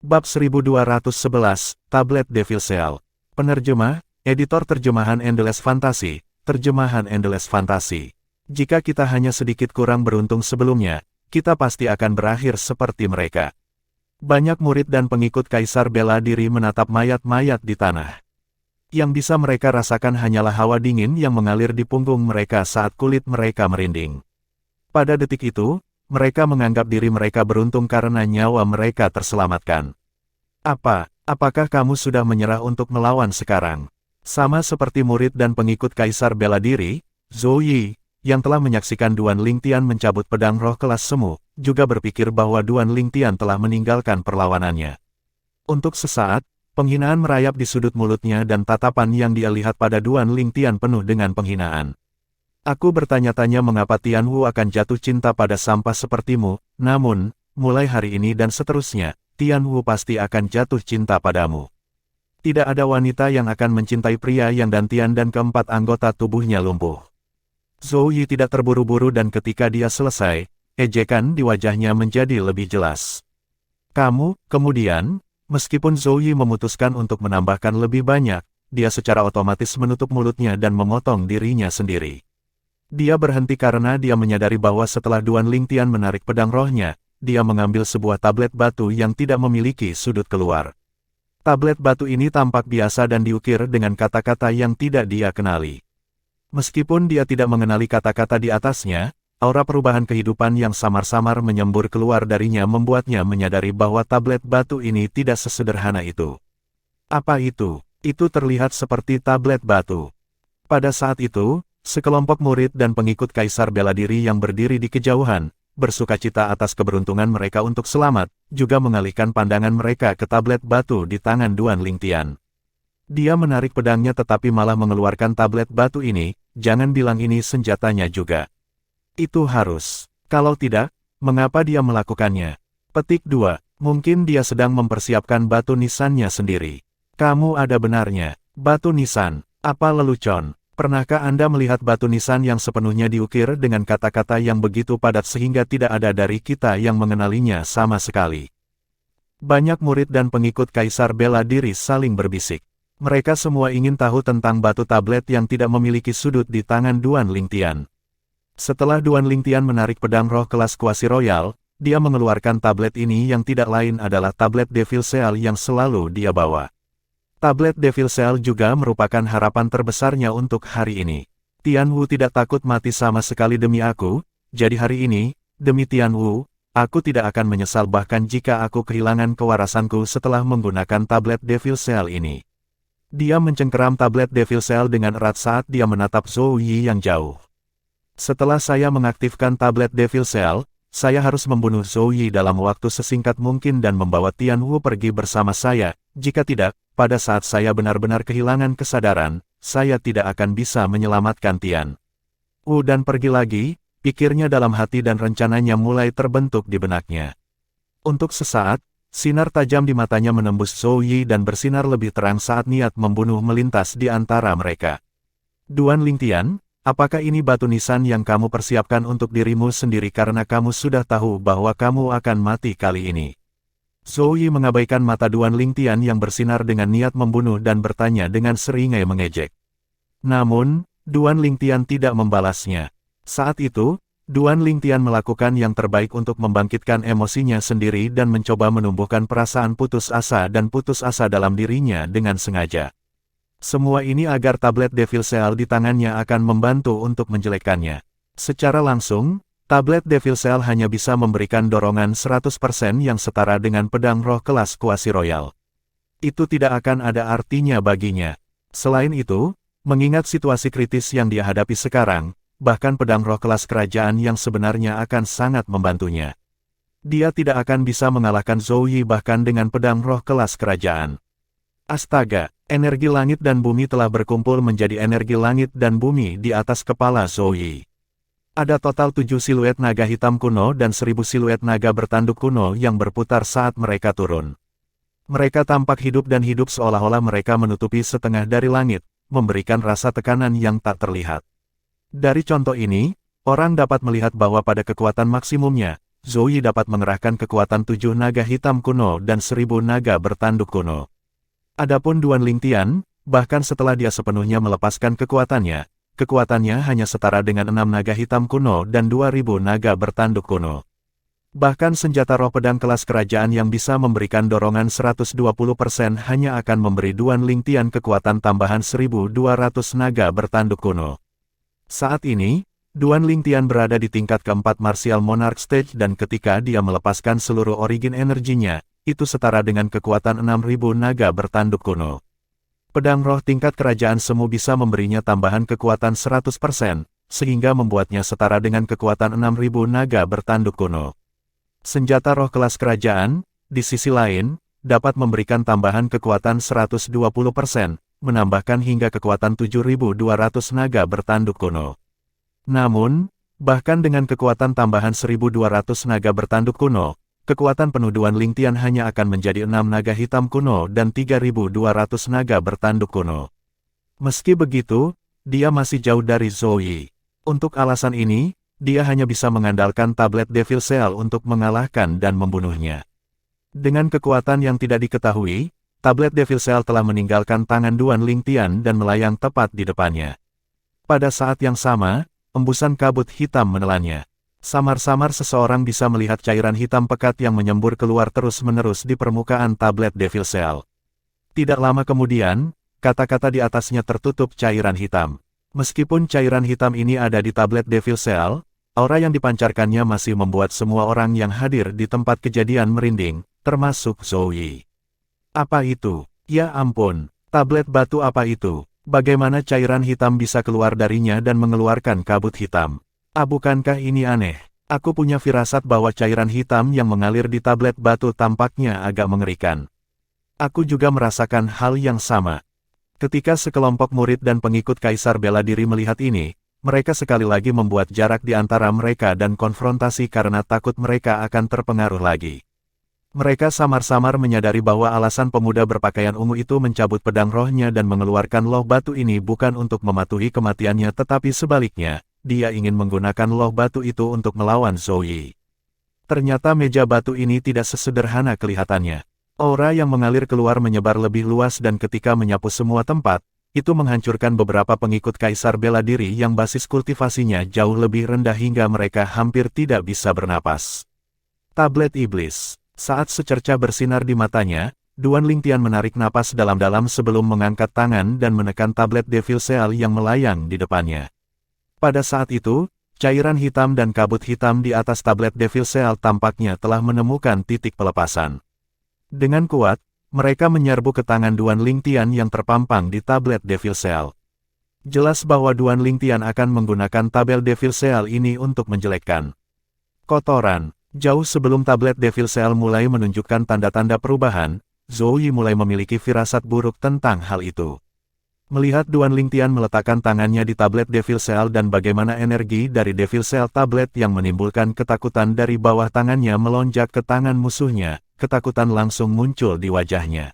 Bab 1211, Tablet Devil Seal. Penerjemah, Editor Terjemahan Endless Fantasy, Terjemahan Endless Fantasy. Jika kita hanya sedikit kurang beruntung sebelumnya, kita pasti akan berakhir seperti mereka. Banyak murid dan pengikut Kaisar bela diri menatap mayat-mayat di tanah. Yang bisa mereka rasakan hanyalah hawa dingin yang mengalir di punggung mereka saat kulit mereka merinding. Pada detik itu, mereka menganggap diri mereka beruntung karena nyawa mereka terselamatkan. Apakah kamu sudah menyerah untuk melawan sekarang? Sama seperti murid dan pengikut Kaisar bela diri, Zhou Yi, yang telah menyaksikan Duan Lingtian mencabut pedang roh kelas semu, juga berpikir bahwa Duan Lingtian telah meninggalkan perlawanannya. Untuk sesaat, penghinaan merayap di sudut mulutnya dan tatapan yang dia lihat pada Duan Lingtian penuh dengan penghinaan. Aku bertanya-tanya mengapa Tian Wu akan jatuh cinta pada sampah sepertimu, namun, mulai hari ini dan seterusnya, Tian Wu pasti akan jatuh cinta padamu. Tidak ada wanita yang akan mencintai pria yang dantian dan keempat anggota tubuhnya lumpuh. Zhou Yi tidak terburu-buru dan ketika dia selesai, ejekan di wajahnya menjadi lebih jelas. Kemudian, meskipun Zhou Yi memutuskan untuk menambahkan lebih banyak, dia secara otomatis menutup mulutnya dan memotong dirinya sendiri. Dia berhenti karena dia menyadari bahwa setelah Duan Lingtian menarik pedang rohnya, dia mengambil sebuah tablet batu yang tidak memiliki sudut keluar. Tablet batu ini tampak biasa dan diukir dengan kata-kata yang tidak dia kenali. Meskipun dia tidak mengenali kata-kata di atasnya, aura perubahan kehidupan yang samar-samar menyembur keluar darinya membuatnya menyadari bahwa tablet batu ini tidak sesederhana itu. Apa itu? Itu terlihat seperti tablet batu. Pada saat itu, sekelompok murid dan pengikut Kaisar bela diri yang berdiri di kejauhan, bersukacita atas keberuntungan mereka untuk selamat, juga mengalihkan pandangan mereka ke tablet batu di tangan Duan Lingtian. Dia menarik pedangnya tetapi malah mengeluarkan tablet batu ini, jangan bilang ini senjatanya juga. Itu harus. Kalau tidak, mengapa dia melakukannya? Petik 2. Mungkin dia sedang mempersiapkan batu nisannya sendiri. Kamu ada benarnya. Batu nisan. Apa lelucon? Pernahkah Anda melihat batu nisan yang sepenuhnya diukir dengan kata-kata yang begitu padat sehingga tidak ada dari kita yang mengenalinya sama sekali? Banyak murid dan pengikut Kaisar bela diri saling berbisik. Mereka semua ingin tahu tentang batu tablet yang tidak memiliki sudut di tangan Duan Lingtian. Setelah Duan Lingtian menarik pedang roh kelas kuasi royal, dia mengeluarkan tablet ini yang tidak lain adalah tablet Devil Seal yang selalu dia bawa. Tablet Devil Seal juga merupakan harapan terbesarnya untuk hari ini. Tian Wu tidak takut mati sama sekali demi aku, jadi hari ini, demi Tian Wu, aku tidak akan menyesal bahkan jika aku kehilangan kewarasanku setelah menggunakan tablet Devil Seal ini. Dia mencengkeram tablet Devil Seal dengan erat saat dia menatap Zhou Yi yang jauh. Setelah saya mengaktifkan tablet Devil Seal, saya harus membunuh Zhou Yi dalam waktu sesingkat mungkin dan membawa Tian Wu pergi bersama saya, jika tidak, pada saat saya benar-benar kehilangan kesadaran, saya tidak akan bisa menyelamatkan Tian Wu dan pergi lagi, pikirnya dalam hati dan rencananya mulai terbentuk di benaknya. Untuk sesaat, sinar tajam di matanya menembus Zhou Yi dan bersinar lebih terang saat niat membunuh melintas di antara mereka. Duan Lingtian, apakah ini batu nisan yang kamu persiapkan untuk dirimu sendiri karena kamu sudah tahu bahwa kamu akan mati kali ini? Zhou Yi mengabaikan mata Duan Lingtian yang bersinar dengan niat membunuh dan bertanya dengan seringai mengejek. Namun, Duan Lingtian tidak membalasnya. Saat itu, Duan Lingtian melakukan yang terbaik untuk membangkitkan emosinya sendiri dan mencoba menumbuhkan perasaan putus asa dalam dirinya dengan sengaja. Semua ini agar tablet Devil Seal di tangannya akan membantu untuk menjelekkannya. Secara langsung, tablet Devil Seal hanya bisa memberikan dorongan 100% yang setara dengan pedang roh kelas kuasi royal. Itu tidak akan ada artinya baginya. Selain itu, mengingat situasi kritis yang dia hadapi sekarang, bahkan pedang roh kelas kerajaan yang sebenarnya akan sangat membantunya. Dia tidak akan bisa mengalahkan Zhou Yi bahkan dengan pedang roh kelas kerajaan. Astaga, energi langit dan bumi telah berkumpul menjadi energi langit dan bumi di atas kepala Zhou Yi. Ada total 7 siluet naga hitam kuno dan 1000 siluet naga bertanduk kuno yang berputar saat mereka turun. Mereka tampak hidup dan hidup seolah-olah mereka menutupi setengah dari langit, memberikan rasa tekanan yang tak terlihat. Dari contoh ini, orang dapat melihat bahwa pada kekuatan maksimumnya, Zoe dapat mengerahkan kekuatan 7 naga hitam kuno dan 1000 naga bertanduk kuno. Adapun Duan Lingtian, bahkan setelah dia sepenuhnya melepaskan kekuatannya hanya setara dengan 6 naga hitam kuno dan 2000 naga bertanduk kuno. Bahkan senjata roh pedang kelas kerajaan yang bisa memberikan dorongan 120% hanya akan memberi Duan Lingtian kekuatan tambahan 1200 naga bertanduk kuno. Saat ini, Duan Lingtian berada di tingkat keempat Martial Monarch Stage dan ketika dia melepaskan seluruh origin energinya, itu setara dengan kekuatan 6000 naga bertanduk kuno. Pedang roh tingkat kerajaan semu bisa memberinya tambahan kekuatan 100%, sehingga membuatnya setara dengan kekuatan 6000 naga bertanduk kuno. Senjata roh kelas kerajaan, di sisi lain, dapat memberikan tambahan kekuatan 120%, menambahkan hingga kekuatan 7200 naga bertanduk kuno. Namun, bahkan dengan kekuatan tambahan 1200 naga bertanduk kuno, kekuatan penuh Duan Lingtian hanya akan menjadi 6 naga hitam kuno dan 3200 naga bertanduk kuno. Meski begitu, dia masih jauh dari Zoe. Untuk alasan ini, dia hanya bisa mengandalkan tablet Devil Seal untuk mengalahkan dan membunuhnya. Dengan kekuatan yang tidak diketahui, tablet Devil Seal telah meninggalkan tangan Duan Lingtian dan melayang tepat di depannya. Pada saat yang sama, embusan kabut hitam menelannya. Samar-samar seseorang bisa melihat cairan hitam pekat yang menyembur keluar terus-menerus di permukaan tablet Devil Seal. Tidak lama kemudian, kata-kata di atasnya tertutup cairan hitam. Meskipun cairan hitam ini ada di tablet Devil Seal, aura yang dipancarkannya masih membuat semua orang yang hadir di tempat kejadian merinding, termasuk Zoe. Apa itu? Ya ampun, tablet batu apa itu? Bagaimana cairan hitam bisa keluar darinya dan mengeluarkan kabut hitam? Bukankah ini aneh? Aku punya firasat bahwa cairan hitam yang mengalir di tablet batu tampaknya agak mengerikan. Aku juga merasakan hal yang sama. Ketika sekelompok murid dan pengikut Kaisar Bela Diri melihat ini, mereka sekali lagi membuat jarak di antara mereka dan konfrontasi karena takut mereka akan terpengaruh lagi. Mereka samar-samar menyadari bahwa alasan pemuda berpakaian ungu itu mencabut pedang rohnya dan mengeluarkan loh batu ini bukan untuk mematuhi kematiannya tetapi sebaliknya, dia ingin menggunakan loh batu itu untuk melawan Zoe. Ternyata meja batu ini tidak sesederhana kelihatannya. Aura yang mengalir keluar menyebar lebih luas dan ketika menyapu semua tempat, itu menghancurkan beberapa pengikut Kaisar Bela Diri yang basis kultivasinya jauh lebih rendah hingga mereka hampir tidak bisa bernapas. Tablet Iblis. Saat secerca bersinar di matanya, Duan Lingtian menarik napas dalam-dalam sebelum mengangkat tangan dan menekan tablet Devil Seal yang melayang di depannya. Pada saat itu, cairan hitam dan kabut hitam di atas tablet Devil Seal tampaknya telah menemukan titik pelepasan. Dengan kuat, mereka menyerbu ke tangan Duan Lingtian yang terpampang di tablet Devil Seal. Jelas bahwa Duan Lingtian akan menggunakan tabel Devil Seal ini untuk menjelekkan kotoran. Jauh sebelum tablet Devil Seal mulai menunjukkan tanda-tanda perubahan, Zoe mulai memiliki firasat buruk tentang hal itu. Melihat Duan Lingtian meletakkan tangannya di tablet Devil Seal dan bagaimana energi dari Devil Seal tablet yang menimbulkan ketakutan dari bawah tangannya melonjak ke tangan musuhnya, ketakutan langsung muncul di wajahnya.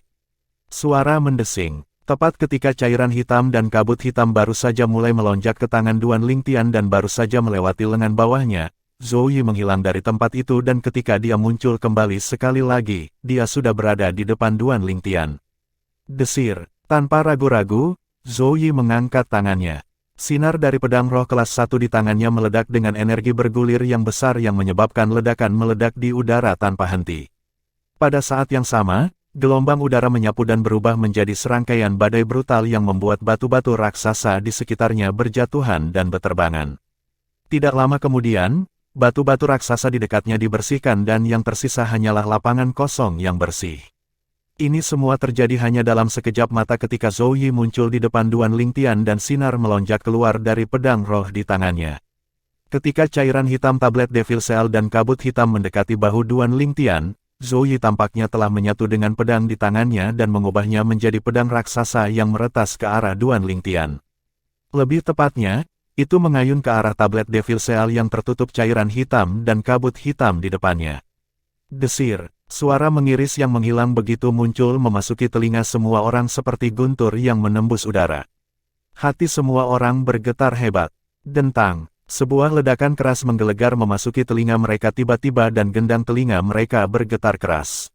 Suara mendesing. Tepat ketika cairan hitam dan kabut hitam baru saja mulai melonjak ke tangan Duan Lingtian dan baru saja melewati lengan bawahnya, Zoe menghilang dari tempat itu dan ketika dia muncul kembali sekali lagi, dia sudah berada di depan Duan Lingtian. Desir. Tanpa ragu-ragu, Zoe mengangkat tangannya. Sinar dari pedang roh kelas 1 di tangannya meledak dengan energi bergulir yang besar yang menyebabkan ledakan meledak di udara tanpa henti. Pada saat yang sama, gelombang udara menyapu dan berubah menjadi serangkaian badai brutal yang membuat batu-batu raksasa di sekitarnya berjatuhan dan berterbangan. Tidak lama kemudian, batu-batu raksasa di dekatnya dibersihkan dan yang tersisa hanyalah lapangan kosong yang bersih. Ini semua terjadi hanya dalam sekejap mata ketika Zoe muncul di depan Duan Lingtian dan sinar melonjak keluar dari pedang roh di tangannya. Ketika cairan hitam tablet Devil Seal dan kabut hitam mendekati bahu Duan Lingtian, Zoe tampaknya telah menyatu dengan pedang di tangannya dan mengubahnya menjadi pedang raksasa yang meretas ke arah Duan Lingtian. Lebih tepatnya, itu mengayun ke arah tablet Devil Seal yang tertutup cairan hitam dan kabut hitam di depannya. Desir, suara mengiris yang menghilang begitu muncul memasuki telinga semua orang seperti guntur yang menembus udara. Hati semua orang bergetar hebat. Dentang, Sebuah ledakan keras menggelegar memasuki telinga mereka tiba-tiba dan gendang telinga mereka bergetar keras.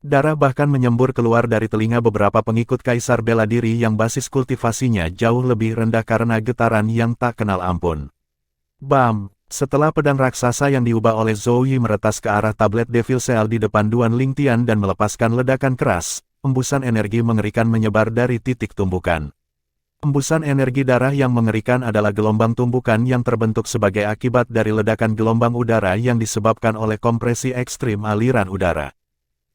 Darah bahkan menyembur keluar dari telinga beberapa pengikut Kaisar Bela Diri yang basis kultivasinya jauh lebih rendah karena getaran yang tak kenal ampun. Bam! Setelah pedang raksasa yang diubah oleh Zhou Yi meretas ke arah tablet Devil Cell di depan Duan Lingtian dan melepaskan ledakan keras, embusan energi mengerikan menyebar dari titik tumbukan. Embusan energi darah yang mengerikan adalah gelombang tumbukan yang terbentuk sebagai akibat dari ledakan gelombang udara yang disebabkan oleh kompresi ekstrim aliran udara.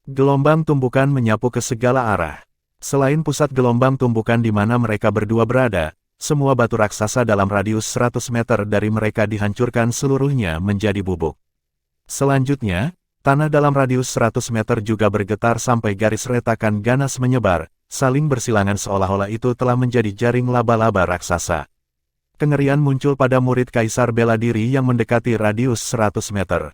Gelombang tumbukan menyapu ke segala arah. Selain pusat gelombang tumbukan di mana mereka berdua berada, semua batu raksasa dalam radius 100 meter dari mereka dihancurkan seluruhnya menjadi bubuk. Selanjutnya, tanah dalam radius 100 meter juga bergetar sampai garis retakan ganas menyebar, saling bersilangan seolah-olah itu telah menjadi jaring laba-laba raksasa. Kengerian muncul pada murid Kaisar Bela Diri yang mendekati radius 100 meter.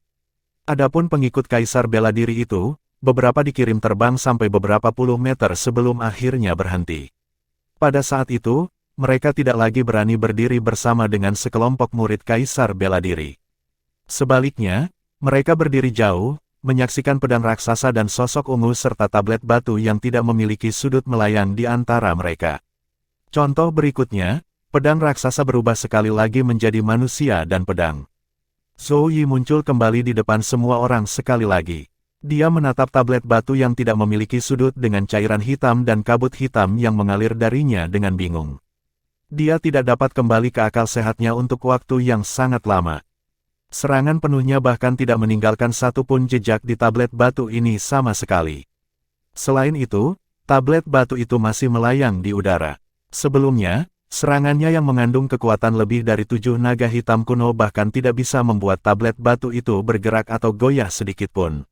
Adapun pengikut Kaisar Bela Diri itu, beberapa dikirim terbang sampai beberapa puluh meter sebelum akhirnya berhenti. Pada saat itu, mereka tidak lagi berani berdiri bersama dengan sekelompok murid Kaisar Bela Diri. Sebaliknya, mereka berdiri jauh, menyaksikan pedang raksasa dan sosok ungu serta tablet batu yang tidak memiliki sudut melayang di antara mereka. Contoh berikutnya, pedang raksasa berubah sekali lagi menjadi manusia dan pedang. Zhou Yi muncul kembali di depan semua orang sekali lagi. Dia menatap tablet batu yang tidak memiliki sudut dengan cairan hitam dan kabut hitam yang mengalir darinya dengan bingung. Dia tidak dapat kembali ke akal sehatnya untuk waktu yang sangat lama. Serangan penuhnya bahkan tidak meninggalkan satupun jejak di tablet batu ini sama sekali. Selain itu, tablet batu itu masih melayang di udara. Sebelumnya, serangannya yang mengandung kekuatan lebih dari 7 naga hitam kuno bahkan tidak bisa membuat tablet batu itu bergerak atau goyah sedikitpun.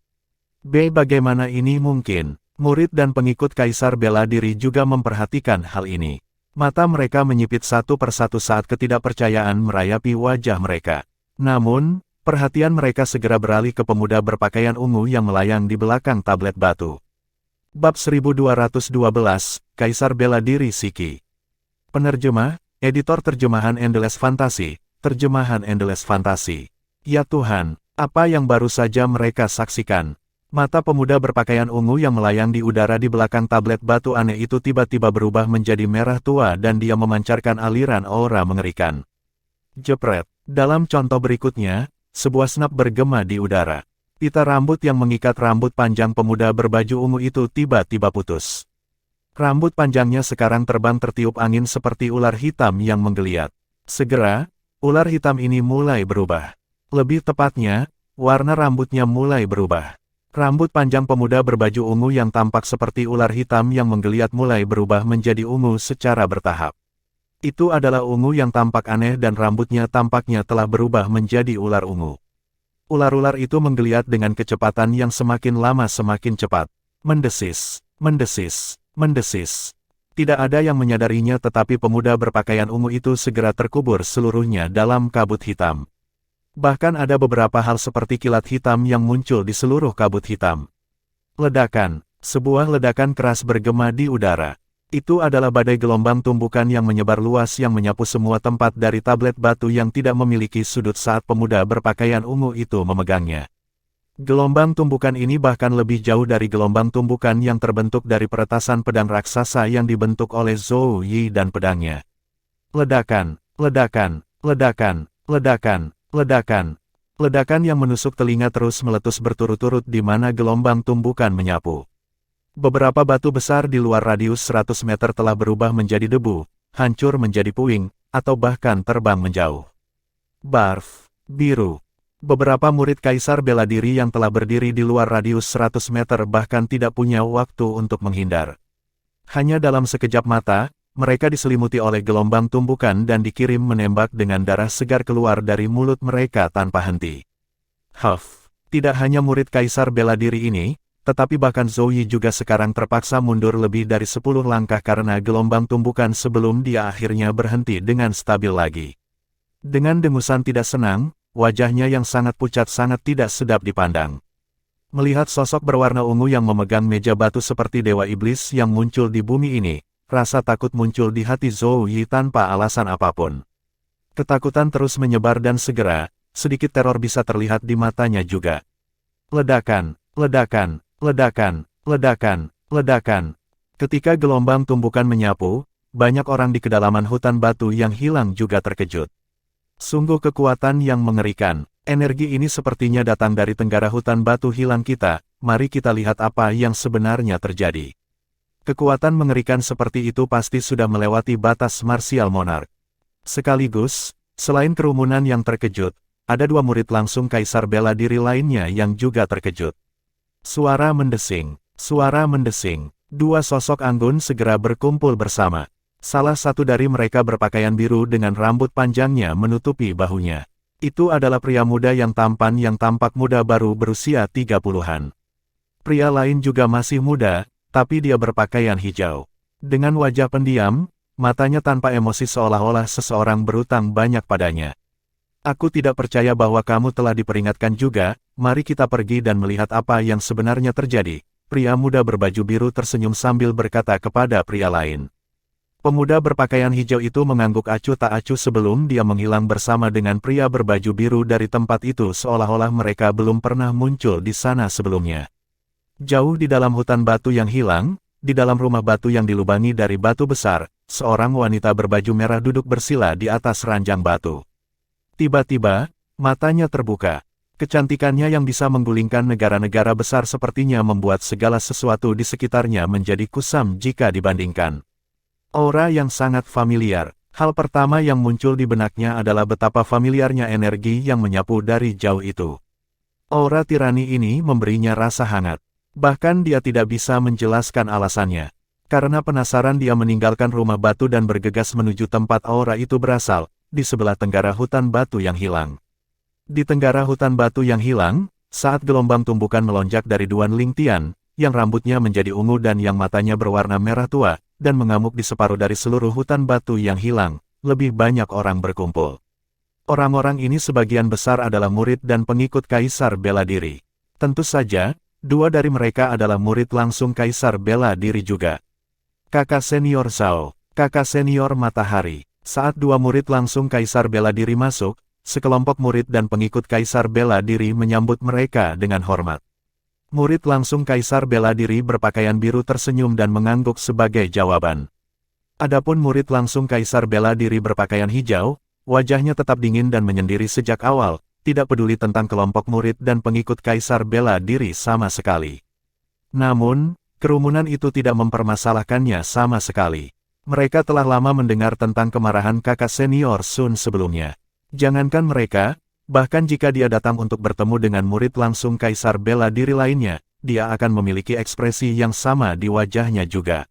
Bagaimana ini mungkin? Murid dan pengikut Kaisar Bela Diri juga memperhatikan hal ini. Mata mereka menyipit satu persatu saat ketidakpercayaan merayapi wajah mereka. Namun, perhatian mereka segera beralih ke pemuda berpakaian ungu yang melayang di belakang tablet batu. Bab 1212, Kaisar Bela Diri Shiki. Penerjemah, Editor Terjemahan Endless Fantasy, Terjemahan Endless Fantasy. Ya Tuhan, apa yang baru saja mereka saksikan? Mata pemuda berpakaian ungu yang melayang di udara di belakang tablet batu aneh itu tiba-tiba berubah menjadi merah tua dan dia memancarkan aliran aura mengerikan. Jepret. Dalam contoh berikutnya, sebuah snap bergema di udara. Pita rambut yang mengikat rambut panjang pemuda berbaju ungu itu tiba-tiba putus. Rambut panjangnya sekarang terbang tertiup angin seperti ular hitam yang menggeliat. Segera, ular hitam ini mulai berubah. Lebih tepatnya, warna rambutnya mulai berubah. Rambut panjang pemuda berbaju ungu yang tampak seperti ular hitam yang menggeliat mulai berubah menjadi ungu secara bertahap. Itu adalah ungu yang tampak aneh dan rambutnya tampaknya telah berubah menjadi ular ungu. Ular-ular itu menggeliat dengan kecepatan yang semakin lama semakin cepat. Mendesis, mendesis, mendesis. Tidak ada yang menyadarinya tetapi pemuda berpakaian ungu itu segera terkubur seluruhnya dalam kabut hitam. Bahkan ada beberapa hal seperti kilat hitam yang muncul di seluruh kabut hitam. Ledakan, sebuah ledakan keras bergema di udara. Itu adalah badai gelombang tumbukan yang menyebar luas yang menyapu semua tempat dari tablet batu yang tidak memiliki sudut saat pemuda berpakaian ungu itu memegangnya. Gelombang tumbukan ini bahkan lebih jauh dari gelombang tumbukan yang terbentuk dari peretasan pedang raksasa yang dibentuk oleh Zhou Yi dan pedangnya. Ledakan, ledakan, ledakan, ledakan. Ledakan. Ledakan yang menusuk telinga terus meletus berturut-turut di mana gelombang tumbukan menyapu. Beberapa batu besar di luar radius 100 meter telah berubah menjadi debu, hancur menjadi puing, atau bahkan terbang menjauh. Barf. Biru. Beberapa murid Kaisar Bela Diri yang telah berdiri di luar radius 100 meter bahkan tidak punya waktu untuk menghindar. Hanya dalam sekejap mata, mereka diselimuti oleh gelombang tumbukan dan dikirim menembak dengan darah segar keluar dari mulut mereka tanpa henti. Tidak hanya murid Kaisar Bela Diri ini, tetapi bahkan Zhou Yi juga sekarang terpaksa mundur lebih dari 10 langkah karena gelombang tumbukan sebelum dia akhirnya berhenti dengan stabil lagi. Dengan dengusan tidak senang, wajahnya yang sangat pucat sangat tidak sedap dipandang. Melihat sosok berwarna ungu yang memegang meja batu seperti dewa iblis yang muncul di bumi ini, rasa takut muncul di hati Zhou Yi tanpa alasan apapun. Ketakutan terus menyebar dan segera, sedikit teror bisa terlihat di matanya juga. Ledakan, ledakan, ledakan, ledakan, ledakan. Ketika gelombang tumbukan menyapu, banyak orang di kedalaman hutan batu yang hilang juga terkejut. Sungguh kekuatan yang mengerikan. Energi ini sepertinya datang dari tenggara hutan batu hilang kita. Mari kita lihat apa yang sebenarnya terjadi. Kekuatan mengerikan seperti itu pasti sudah melewati batas martial monarch. Sekaligus, selain kerumunan yang terkejut, ada dua murid langsung kaisar bela diri lainnya yang juga terkejut. Suara mendesing, suara mendesing. Dua sosok anggun segera berkumpul bersama. Salah satu dari mereka berpakaian biru dengan rambut panjangnya menutupi bahunya. Itu adalah pria muda yang tampan yang tampak muda baru berusia 30-an. Pria lain juga masih muda, tapi dia berpakaian hijau. Dengan wajah pendiam, matanya tanpa emosi seolah-olah seseorang berutang banyak padanya. Aku tidak percaya bahwa kamu telah diperingatkan juga, mari kita pergi dan melihat apa yang sebenarnya terjadi. Pria muda berbaju biru tersenyum sambil berkata kepada pria lain. Pemuda berpakaian hijau itu mengangguk acuh tak acuh sebelum dia menghilang bersama dengan pria berbaju biru dari tempat itu seolah-olah mereka belum pernah muncul di sana sebelumnya. Jauh di dalam hutan batu yang hilang, di dalam rumah batu yang dilubangi dari batu besar, seorang wanita berbaju merah duduk bersila di atas ranjang batu. Tiba-tiba, matanya terbuka. Kecantikannya yang bisa menggulingkan negara-negara besar sepertinya membuat segala sesuatu di sekitarnya menjadi kusam jika dibandingkan. Aura yang sangat familiar. Hal pertama yang muncul di benaknya adalah betapa familiarnya energi yang menyapu dari jauh itu. Aura tirani ini memberinya rasa hangat. Bahkan dia tidak bisa menjelaskan alasannya. Karena penasaran dia meninggalkan rumah batu dan bergegas menuju tempat aura itu berasal, di sebelah tenggara hutan batu yang hilang. Di tenggara hutan batu yang hilang, saat gelombang tumbukan melonjak dari Duan Lingtian, yang rambutnya menjadi ungu dan yang matanya berwarna merah tua, dan mengamuk di separuh dari seluruh hutan batu yang hilang, lebih banyak orang berkumpul. Orang-orang ini sebagian besar adalah murid dan pengikut Kaisar Bela Diri. Tentu saja, dua dari mereka adalah murid langsung Kaisar Bela Diri juga. Kakak senior Zhao, kakak senior Matahari. Saat dua murid langsung Kaisar Bela Diri masuk, sekelompok murid dan pengikut Kaisar Bela Diri menyambut mereka dengan hormat. Murid langsung Kaisar Bela Diri berpakaian biru tersenyum dan mengangguk sebagai jawaban. Adapun murid langsung Kaisar Bela Diri berpakaian hijau, wajahnya tetap dingin dan menyendiri sejak awal, tidak peduli tentang kelompok murid dan pengikut Kaisar Bela Diri sama sekali. Namun, kerumunan itu tidak mempermasalahkannya sama sekali. Mereka telah lama mendengar tentang kemarahan kakak senior Sun sebelumnya. Jangankan mereka, bahkan jika dia datang untuk bertemu dengan murid langsung Kaisar Bela Diri lainnya, dia akan memiliki ekspresi yang sama di wajahnya juga.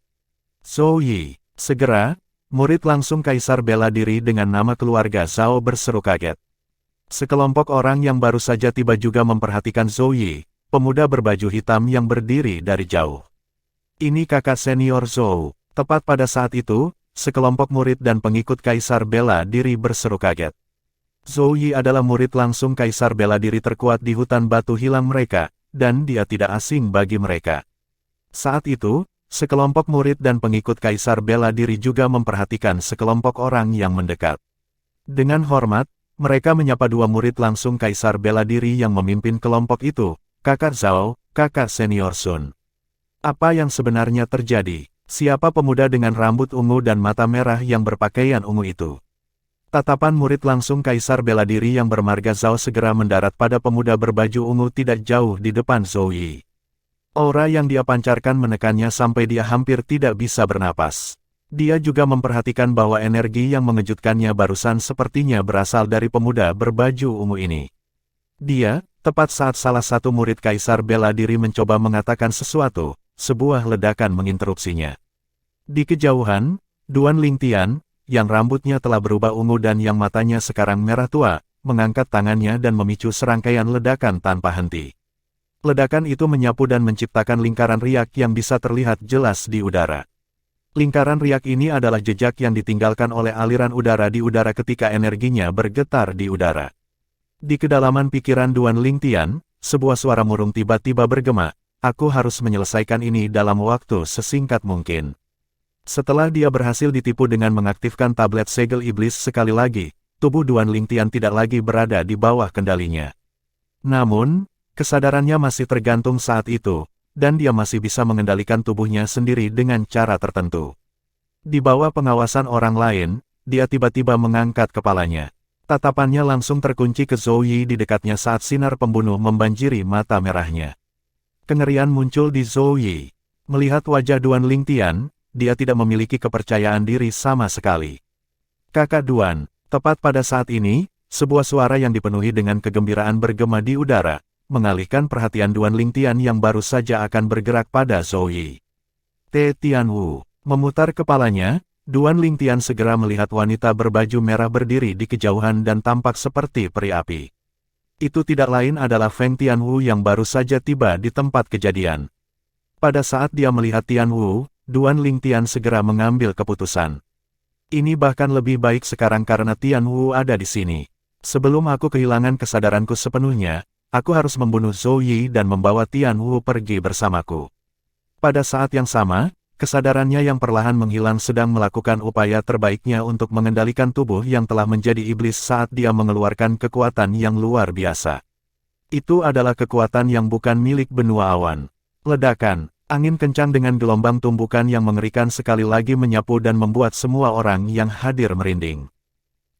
Zhou Yi. Segera, murid langsung Kaisar Bela Diri dengan nama keluarga Zhao berseru kaget. Sekelompok orang yang baru saja tiba juga memperhatikan Zhou Yi, pemuda berbaju hitam yang berdiri dari jauh. Ini kakak senior Zhou. Tepat pada saat itu, sekelompok murid dan pengikut Kaisar Bela Diri berseru kaget. Zhou Yi adalah murid langsung Kaisar Bela Diri terkuat di hutan batu hilang mereka, dan dia tidak asing bagi mereka. Saat itu, sekelompok murid dan pengikut Kaisar Bela Diri juga memperhatikan sekelompok orang yang mendekat. Dengan hormat, mereka menyapa dua murid langsung Kaisar Bela Diri yang memimpin kelompok itu, kakak Zhao, kakak senior Sun. Apa yang sebenarnya terjadi? Siapa pemuda dengan rambut ungu dan mata merah yang berpakaian ungu itu? Tatapan murid langsung Kaisar Bela Diri yang bermarga Zhao segera mendarat pada pemuda berbaju ungu tidak jauh di depan Zhou Yi. Aura yang dia pancarkan menekannya sampai dia hampir tidak bisa bernapas. Dia juga memperhatikan bahwa energi yang mengejutkannya barusan sepertinya berasal dari pemuda berbaju ungu ini. Dia, tepat saat salah satu murid Kaisar Bela Diri mencoba mengatakan sesuatu, sebuah ledakan menginterupsinya. Di kejauhan, Duan Lingtian, yang rambutnya telah berubah ungu dan yang matanya sekarang merah tua, mengangkat tangannya dan memicu serangkaian ledakan tanpa henti. Ledakan itu menyapu dan menciptakan lingkaran riak yang bisa terlihat jelas di udara. Lingkaran riak ini adalah jejak yang ditinggalkan oleh aliran udara di udara ketika energinya bergetar di udara. Di kedalaman pikiran Duan Lingtian, sebuah suara murung tiba-tiba bergema, "Aku harus menyelesaikan ini dalam waktu sesingkat mungkin." Setelah dia berhasil ditipu dengan mengaktifkan tablet segel iblis sekali lagi, tubuh Duan Lingtian tidak lagi berada di bawah kendalinya. Namun, kesadarannya masih tergantung saat itu, dan dia masih bisa mengendalikan tubuhnya sendiri dengan cara tertentu. Di bawah pengawasan orang lain, dia tiba-tiba mengangkat kepalanya. Tatapannya langsung terkunci ke Zhou Yi di dekatnya saat sinar pembunuh membanjiri mata merahnya. Kengerian muncul di Zhou Yi. Melihat wajah Duan Lingtian, dia tidak memiliki kepercayaan diri sama sekali. "Kakak Duan," tepat pada saat ini, sebuah suara yang dipenuhi dengan kegembiraan bergema di udara, mengalihkan perhatian Duan Lingtian yang baru saja akan bergerak pada Zhou Yi. Tianwu. Memutar kepalanya, Duan Lingtian segera melihat wanita berbaju merah berdiri di kejauhan dan tampak seperti peri api. Itu tidak lain adalah Feng Tianwu yang baru saja tiba di tempat kejadian. Pada saat dia melihat Tianwu, Duan Lingtian segera mengambil keputusan. "Ini bahkan lebih baik sekarang karena Tianwu ada di sini. Sebelum aku kehilangan kesadaranku sepenuhnya, aku harus membunuh Zhou Yi dan membawa Tianwu pergi bersamaku." Pada saat yang sama, kesadarannya yang perlahan menghilang sedang melakukan upaya terbaiknya untuk mengendalikan tubuh yang telah menjadi iblis saat dia mengeluarkan kekuatan yang luar biasa. Itu adalah kekuatan yang bukan milik benua awan. Ledakan, angin kencang dengan gelombang tumbukan yang mengerikan sekali lagi menyapu dan membuat semua orang yang hadir merinding.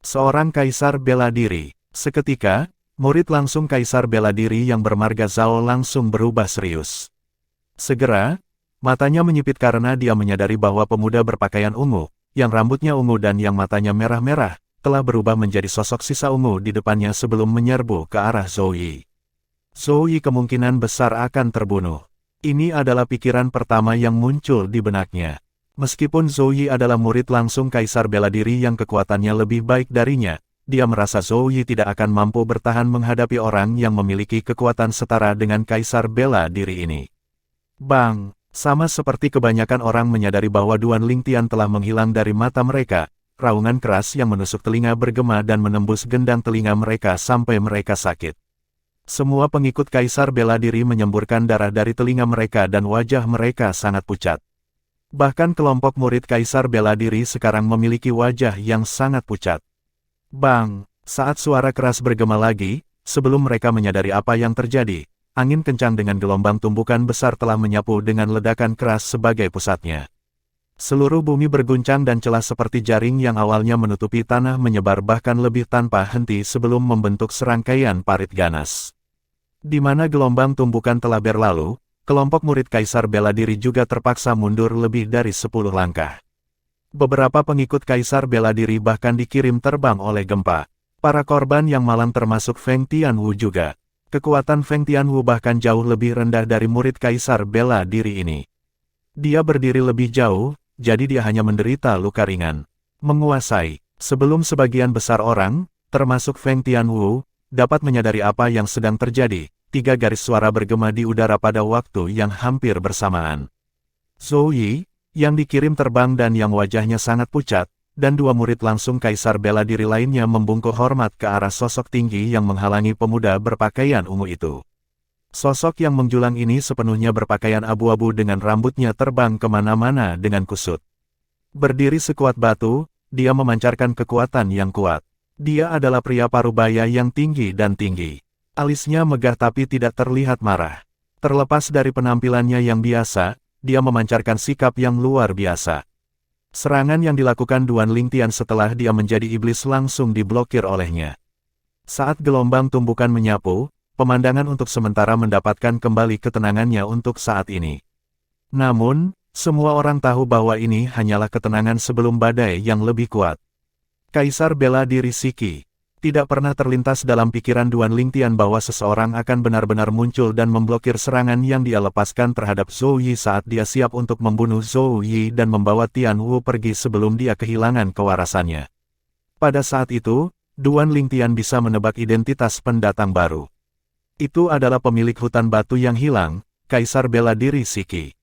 Seorang kaisar bela diri. Seketika, murid langsung kaisar bela diri yang bermarga Zhao langsung berubah serius. Segera, matanya menyipit karena dia menyadari bahwa pemuda berpakaian ungu, yang rambutnya ungu dan yang matanya merah-merah, telah berubah menjadi sosok sisa ungu di depannya sebelum menyerbu ke arah Zhou Yi. Zhou Yi kemungkinan besar akan terbunuh. Ini adalah pikiran pertama yang muncul di benaknya. Meskipun Zhou Yi adalah murid langsung kaisar bela diri yang kekuatannya lebih baik darinya, dia merasa Zhou Yi tidak akan mampu bertahan menghadapi orang yang memiliki kekuatan setara dengan kaisar bela diri ini. Bang! Sama seperti kebanyakan orang menyadari bahwa Duan Lingtian telah menghilang dari mata mereka, raungan keras yang menusuk telinga bergema dan menembus gendang telinga mereka sampai mereka sakit. Semua pengikut kaisar bela diri menyemburkan darah dari telinga mereka dan wajah mereka sangat pucat. Bahkan kelompok murid kaisar bela diri sekarang memiliki wajah yang sangat pucat. Bang! Saat suara keras bergema lagi, sebelum mereka menyadari apa yang terjadi, angin kencang dengan gelombang tumbukan besar telah menyapu dengan ledakan keras sebagai pusatnya. Seluruh bumi berguncang dan celah seperti jaring yang awalnya menutupi tanah menyebar bahkan lebih tanpa henti sebelum membentuk serangkaian parit ganas. Di mana gelombang tumbukan telah berlalu, kelompok murid kaisar bela diri juga terpaksa mundur lebih dari 10 langkah. Beberapa pengikut kaisar bela diri bahkan dikirim terbang oleh gempa. Para korban yang malang termasuk Feng Tianwu juga. Kekuatan Feng Tianwu bahkan jauh lebih rendah dari murid kaisar bela diri ini. Dia berdiri lebih jauh, jadi dia hanya menderita luka ringan. Menguasai. Sebelum sebagian besar orang, termasuk Feng Tianwu, dapat menyadari apa yang sedang terjadi, 3 garis suara bergema di udara pada waktu yang hampir bersamaan. Zhou Yi, yang dikirim terbang dan yang wajahnya sangat pucat, dan 2 murid langsung kaisar bela diri lainnya membungkuk hormat ke arah sosok tinggi yang menghalangi pemuda berpakaian ungu itu. Sosok yang menjulang ini sepenuhnya berpakaian abu-abu dengan rambutnya terbang kemana-mana dengan kusut. Berdiri sekuat batu, dia memancarkan kekuatan yang kuat. Dia adalah pria parubaya yang tinggi dan tinggi. Alisnya megah tapi tidak terlihat marah. Terlepas dari penampilannya yang biasa, dia memancarkan sikap yang luar biasa. Serangan yang dilakukan Duan Lingtian setelah dia menjadi iblis langsung diblokir olehnya. Saat gelombang tumbukan menyapu, pemandangan untuk sementara mendapatkan kembali ketenangannya untuk saat ini. Namun, semua orang tahu bahwa ini hanyalah ketenangan sebelum badai yang lebih kuat. Kaisar bela diri Shiki. Tidak pernah terlintas dalam pikiran Duan Lingtian bahwa seseorang akan benar-benar muncul dan memblokir serangan yang dia lepaskan terhadap Zhou Yi saat dia siap untuk membunuh Zhou Yi dan membawa Tianwu pergi sebelum dia kehilangan kewarasannya. Pada saat itu, Duan Lingtian bisa menebak identitas pendatang baru. Itu adalah pemilik hutan batu yang hilang, Kaisar bela diri Shiki.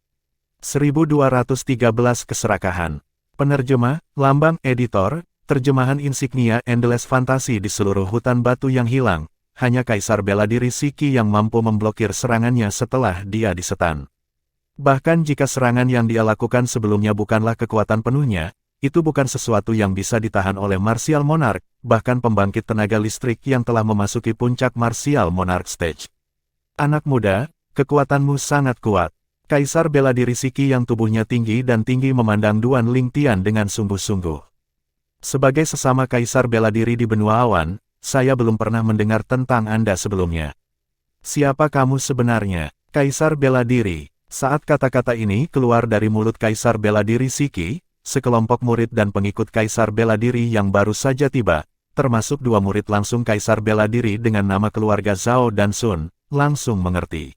1213 Keserakahan. Penerjemah, Lambang Editor, terjemahan insignia Endless Fantasy di seluruh hutan batu yang hilang, hanya Kaisar bela diri Shiki yang mampu memblokir serangannya setelah dia disetan. Bahkan jika serangan yang dia lakukan sebelumnya bukanlah kekuatan penuhnya, itu bukan sesuatu yang bisa ditahan oleh Martial Monarch, bahkan pembangkit tenaga listrik yang telah memasuki puncak Martial Monarch Stage. Anak muda, kekuatanmu sangat kuat. Kaisar bela diri Shiki yang tubuhnya tinggi dan tinggi memandang Duan Lingtian dengan sungguh-sungguh. Sebagai sesama kaisar bela diri di benua awan, saya belum pernah mendengar tentang Anda sebelumnya. Siapa kamu sebenarnya? Kaisar bela diri. Saat kata-kata ini keluar dari mulut kaisar bela diri Shiki, sekelompok murid dan pengikut kaisar bela diri yang baru saja tiba, termasuk dua murid langsung kaisar bela diri dengan nama keluarga Zhao dan Sun, langsung mengerti.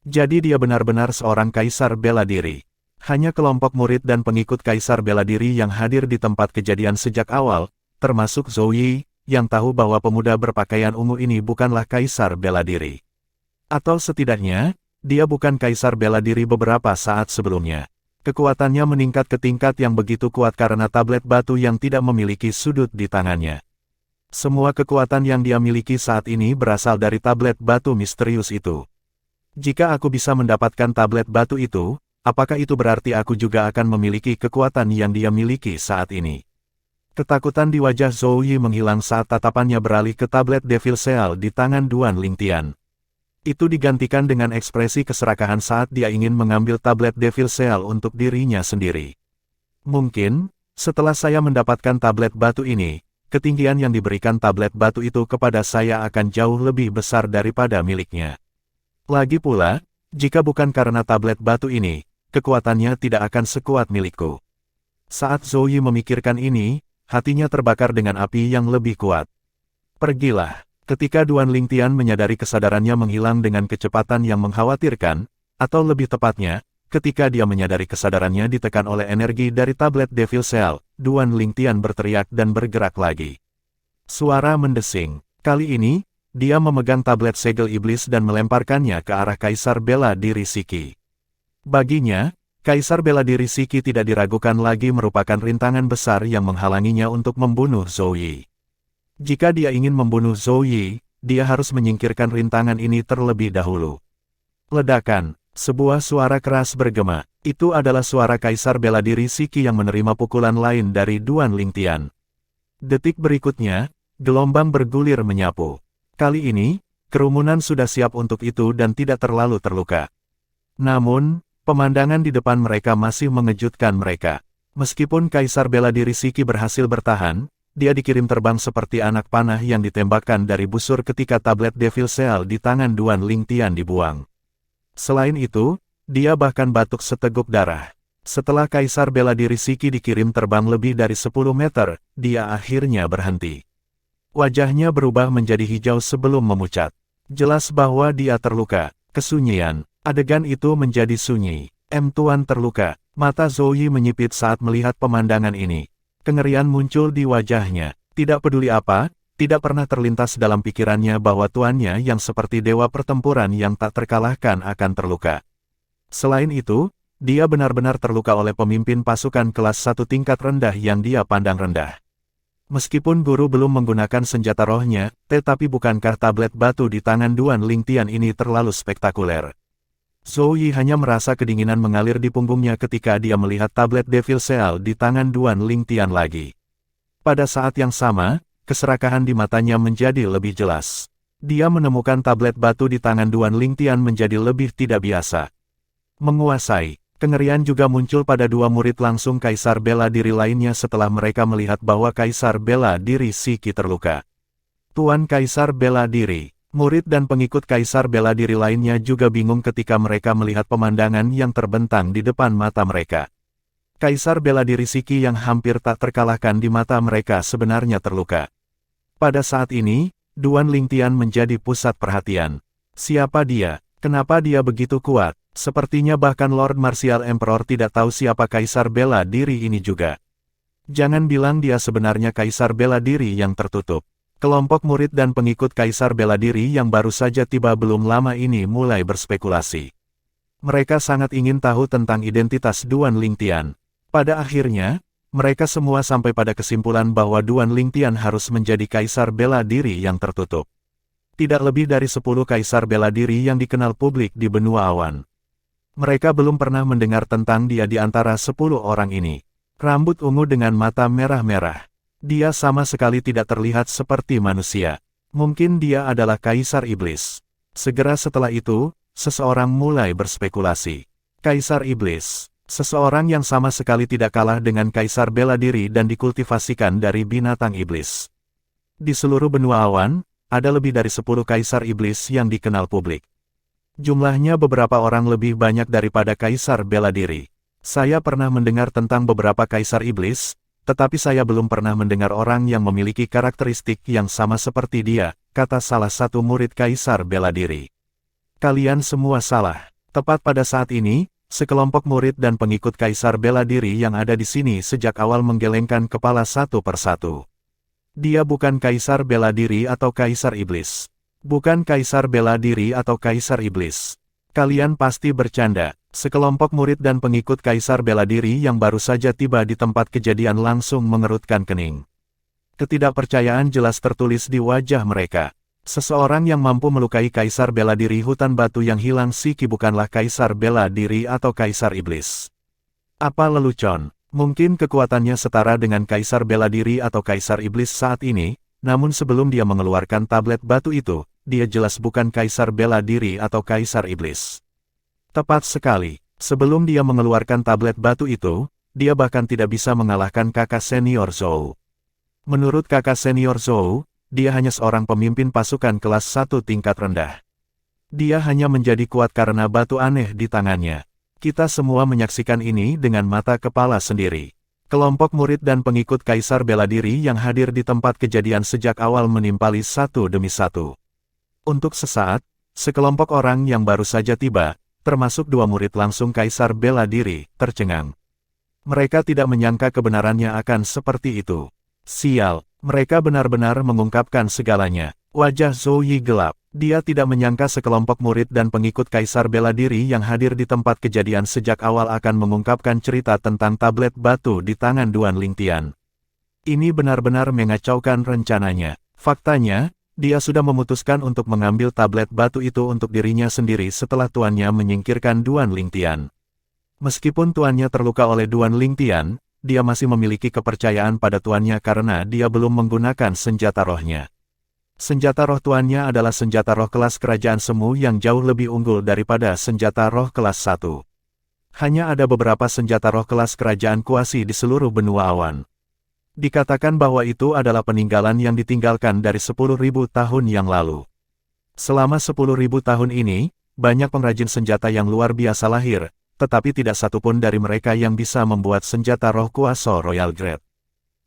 Jadi dia benar-benar seorang kaisar bela diri. Hanya kelompok murid dan pengikut kaisar bela diri yang hadir di tempat kejadian sejak awal, termasuk Zhou Yi, yang tahu bahwa pemuda berpakaian ungu ini bukanlah kaisar bela diri. Atau setidaknya, dia bukan kaisar bela diri beberapa saat sebelumnya. Kekuatannya meningkat ke tingkat yang begitu kuat karena tablet batu yang tidak memiliki sudut di tangannya. Semua kekuatan yang dia miliki saat ini berasal dari tablet batu misterius itu. Jika aku bisa mendapatkan tablet batu itu, apakah itu berarti aku juga akan memiliki kekuatan yang dia miliki saat ini? Ketakutan di wajah Zhou Yi menghilang saat tatapannya beralih ke tablet Devil Seal di tangan Duan Lingtian. Itu digantikan dengan ekspresi keserakahan saat dia ingin mengambil tablet Devil Seal untuk dirinya sendiri. Mungkin, setelah saya mendapatkan tablet batu ini, ketinggian yang diberikan tablet batu itu kepada saya akan jauh lebih besar daripada miliknya. Lagi pula, jika bukan karena tablet batu ini, kekuatannya tidak akan sekuat milikku. Saat Zhou Yi memikirkan ini, hatinya terbakar dengan api yang lebih kuat. Pergilah. Ketika Duan Lingtian menyadari kesadarannya menghilang dengan kecepatan yang mengkhawatirkan, atau lebih tepatnya, ketika dia menyadari kesadarannya ditekan oleh energi dari tablet Devil Seal, Duan Lingtian berteriak dan bergerak lagi. Suara mendesing. Kali ini, dia memegang tablet segel iblis dan melemparkannya ke arah Kaisar Bela Diri Shiki. Baginya, Kaisar Bela Diri Shiki tidak diragukan lagi merupakan rintangan besar yang menghalanginya untuk membunuh Zhou Yi. Jika dia ingin membunuh Zhou Yi, dia harus menyingkirkan rintangan ini terlebih dahulu. Ledakan, sebuah suara keras bergema. Itu adalah suara Kaisar Bela Diri Shiki yang menerima pukulan lain dari Duan Lingtian. Detik berikutnya, gelombang bergulir menyapu. Kali ini, kerumunan sudah siap untuk itu dan tidak terlalu terluka. Namun, pemandangan di depan mereka masih mengejutkan mereka. Meskipun Kaisar Bela Diri Shiki berhasil bertahan, dia dikirim terbang seperti anak panah yang ditembakkan dari busur ketika tablet Devil Seal di tangan Duan Lingtian dibuang. Selain itu, dia bahkan batuk seteguk darah. Setelah Kaisar Bela Diri Shiki dikirim terbang lebih dari 10 meter, dia akhirnya berhenti. Wajahnya berubah menjadi hijau sebelum memucat. Jelas bahwa dia terluka. Kesunyian. Adegan itu menjadi sunyi. Tuan terluka. Mata Zhou Yi menyipit saat melihat pemandangan ini. Kengerian muncul di wajahnya. Tidak peduli apa, tidak pernah terlintas dalam pikirannya bahwa tuannya yang seperti dewa pertempuran yang tak terkalahkan akan terluka. Selain itu, dia benar-benar terluka oleh pemimpin pasukan kelas 1 tingkat rendah yang dia pandang rendah. Meskipun guru belum menggunakan senjata rohnya, tetapi bukankah tablet batu di tangan Duan Lingtian ini terlalu spektakuler? Zhou Yi hanya merasa kedinginan mengalir di punggungnya ketika dia melihat tablet Devil Seal di tangan Duan Lingtian lagi. Pada saat yang sama, keserakahan di matanya menjadi lebih jelas. Dia menemukan tablet batu di tangan Duan Lingtian menjadi lebih tidak biasa. Menguasai. Kengerian juga muncul pada dua murid langsung Kaisar Bela Diri lainnya setelah mereka melihat bahwa Kaisar Bela Diri Shiki terluka. Tuan Kaisar Bela Diri. Murid dan pengikut Kaisar Bela Diri lainnya juga bingung ketika mereka melihat pemandangan yang terbentang di depan mata mereka. Kaisar Bela Diri Shiki yang hampir tak terkalahkan di mata mereka sebenarnya terluka. Pada saat ini, Duan Lingtian menjadi pusat perhatian. Siapa dia? Kenapa dia begitu kuat? Sepertinya bahkan Lord Martial Emperor tidak tahu siapa Kaisar Bela Diri ini juga. Jangan bilang dia sebenarnya Kaisar Bela Diri yang tertutup. Kelompok murid dan pengikut Kaisar Bela Diri yang baru saja tiba belum lama ini mulai berspekulasi. Mereka sangat ingin tahu tentang identitas Duan Lingtian. Pada akhirnya, mereka semua sampai pada kesimpulan bahwa Duan Lingtian harus menjadi Kaisar Bela Diri yang tertutup. Tidak lebih dari 10 Kaisar Bela Diri yang dikenal publik di benua awan. Mereka belum pernah mendengar tentang dia di antara 10 orang ini. Rambut ungu dengan mata merah-merah. Dia sama sekali tidak terlihat seperti manusia. Mungkin dia adalah Kaisar Iblis. Segera setelah itu, seseorang mulai berspekulasi. Kaisar Iblis. Seseorang yang sama sekali tidak kalah dengan Kaisar bela diri dan dikultivasikan dari binatang iblis. Di seluruh benua awan, ada lebih dari 10 Kaisar Iblis yang dikenal publik. Jumlahnya beberapa orang lebih banyak daripada Kaisar bela diri. Saya pernah mendengar tentang beberapa Kaisar Iblis, tetapi saya belum pernah mendengar orang yang memiliki karakteristik yang sama seperti dia, kata salah satu murid Kaisar bela diri. Kalian semua salah. Tepat pada saat ini, sekelompok murid dan pengikut Kaisar bela diri yang ada di sini sejak awal menggelengkan kepala satu persatu. Dia bukan Kaisar bela diri atau Kaisar Iblis. Bukan Kaisar bela diri atau Kaisar Iblis. Kalian pasti bercanda. Sekelompok murid dan pengikut Kaisar bela diri yang baru saja tiba di tempat kejadian langsung mengerutkan kening. Ketidakpercayaan jelas tertulis di wajah mereka. Seseorang yang mampu melukai Kaisar bela diri hutan batu yang hilang Siki bukanlah Kaisar bela diri atau Kaisar Iblis. Apa lelucon? Mungkin kekuatannya setara dengan Kaisar bela diri atau Kaisar Iblis saat ini, namun sebelum dia mengeluarkan tablet batu itu, dia jelas bukan Kaisar bela diri atau Kaisar Iblis. Tepat sekali, sebelum dia mengeluarkan tablet batu itu, dia bahkan tidak bisa mengalahkan kakak senior Zhou. Menurut kakak senior Zhou, dia hanya seorang pemimpin pasukan kelas 1 tingkat rendah. Dia hanya menjadi kuat karena batu aneh di tangannya. Kita semua menyaksikan ini dengan mata kepala sendiri. Kelompok murid dan pengikut Kaisar bela diri yang hadir di tempat kejadian sejak awal menimpali satu demi satu. Untuk sesaat, sekelompok orang yang baru saja tiba, termasuk dua murid langsung Kaisar bela diri, tercengang. Mereka tidak menyangka kebenarannya akan seperti itu. Sial, mereka benar-benar mengungkapkan segalanya. Wajah Zhou Yi gelap. Dia tidak menyangka sekelompok murid dan pengikut Kaisar bela diri yang hadir di tempat kejadian sejak awal akan mengungkapkan cerita tentang tablet batu di tangan Duan Lingtian. Ini benar-benar mengacaukan rencananya. Faktanya, dia sudah memutuskan untuk mengambil tablet batu itu untuk dirinya sendiri setelah tuannya menyingkirkan Duan Lingtian. Meskipun tuannya terluka oleh Duan Lingtian, dia masih memiliki kepercayaan pada tuannya karena dia belum menggunakan senjata rohnya. Senjata roh tuannya adalah senjata roh kelas kerajaan semu yang jauh lebih unggul daripada senjata roh kelas 1. Hanya ada beberapa senjata roh kelas kerajaan kuasi di seluruh benua awan. Dikatakan bahwa itu adalah peninggalan yang ditinggalkan dari 10.000 tahun yang lalu. Selama 10.000 tahun ini, banyak pengrajin senjata yang luar biasa lahir, tetapi tidak satupun dari mereka yang bisa membuat senjata roh kuasa Royal Grade.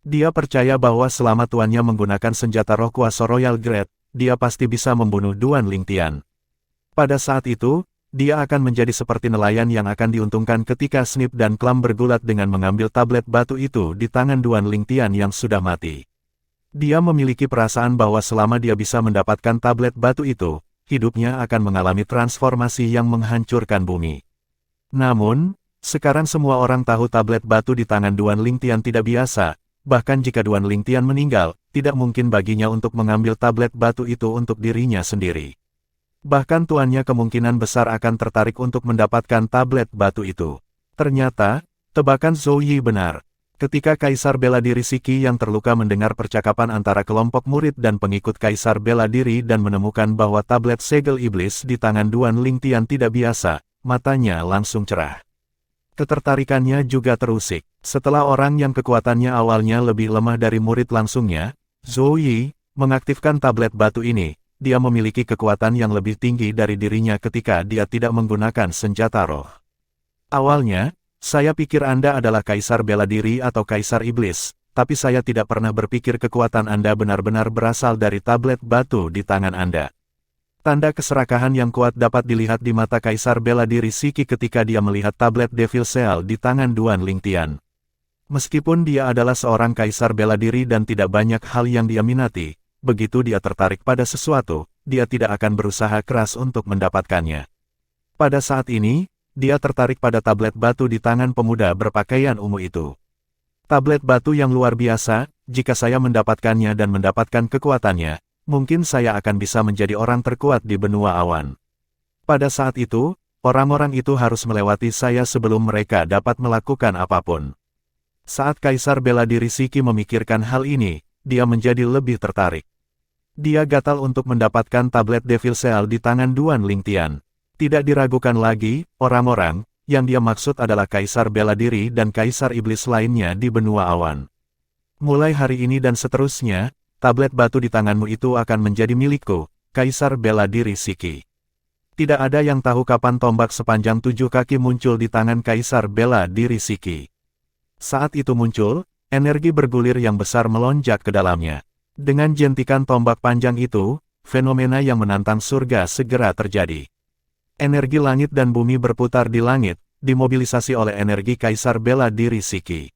Dia percaya bahwa selama tuannya menggunakan senjata roh kuasa Royal Grade, dia pasti bisa membunuh Duan Lingtian. Pada saat itu, dia akan menjadi seperti nelayan yang akan diuntungkan ketika Snip dan Clam bergulat dengan mengambil tablet batu itu di tangan Duan Lingtian yang sudah mati. Dia memiliki perasaan bahwa selama dia bisa mendapatkan tablet batu itu, hidupnya akan mengalami transformasi yang menghancurkan bumi. Namun, sekarang semua orang tahu tablet batu di tangan Duan Lingtian tidak biasa, bahkan jika Duan Lingtian meninggal, tidak mungkin baginya untuk mengambil tablet batu itu untuk dirinya sendiri. Bahkan tuannya kemungkinan besar akan tertarik untuk mendapatkan tablet batu itu. Ternyata, tebakan Zhou Yi benar. Ketika Kaisar bela diri Siki yang terluka mendengar percakapan antara kelompok murid dan pengikut Kaisar bela diri dan menemukan bahwa tablet segel iblis di tangan Duan Lingtian tidak biasa, matanya langsung cerah. Ketertarikannya juga terusik. Setelah orang yang kekuatannya awalnya lebih lemah dari murid langsungnya, Zhou Yi, mengaktifkan tablet batu ini. Dia memiliki kekuatan yang lebih tinggi dari dirinya ketika dia tidak menggunakan senjata roh. Awalnya, saya pikir Anda adalah Kaisar bela diri atau Kaisar Iblis, tapi saya tidak pernah berpikir kekuatan Anda benar-benar berasal dari tablet batu di tangan Anda. Tanda keserakahan yang kuat dapat dilihat di mata Kaisar bela diri Siki ketika dia melihat tablet Devil Seal di tangan Duan Lingtian. Meskipun dia adalah seorang Kaisar bela diri dan tidak banyak hal yang dia minati, begitu dia tertarik pada sesuatu, dia tidak akan berusaha keras untuk mendapatkannya. Pada saat ini, dia tertarik pada tablet batu di tangan pemuda berpakaian ungu itu. Tablet batu yang luar biasa, jika saya mendapatkannya dan mendapatkan kekuatannya, mungkin saya akan bisa menjadi orang terkuat di benua awan. Pada saat itu, orang-orang itu harus melewati saya sebelum mereka dapat melakukan apapun. Saat Kaisar Bela Diri Shiki memikirkan hal ini, dia menjadi lebih tertarik. Dia gatal untuk mendapatkan tablet Devil Seal di tangan Duan Lingtian. Tidak diragukan lagi, orang-orang yang dia maksud adalah Kaisar Bela Diri dan Kaisar Iblis lainnya di benua awan. Mulai hari ini dan seterusnya, tablet batu di tanganmu itu akan menjadi milikku, Kaisar Bela Diri Shiki. Tidak ada yang tahu kapan tombak sepanjang 7 kaki muncul di tangan Kaisar Bela Diri Shiki. Saat itu muncul, energi bergulir yang besar melonjak ke dalamnya. Dengan jentikan tombak panjang itu, fenomena yang menantang surga segera terjadi. Energi langit dan bumi berputar di langit, dimobilisasi oleh energi Kaisar Bela Diri Shiki.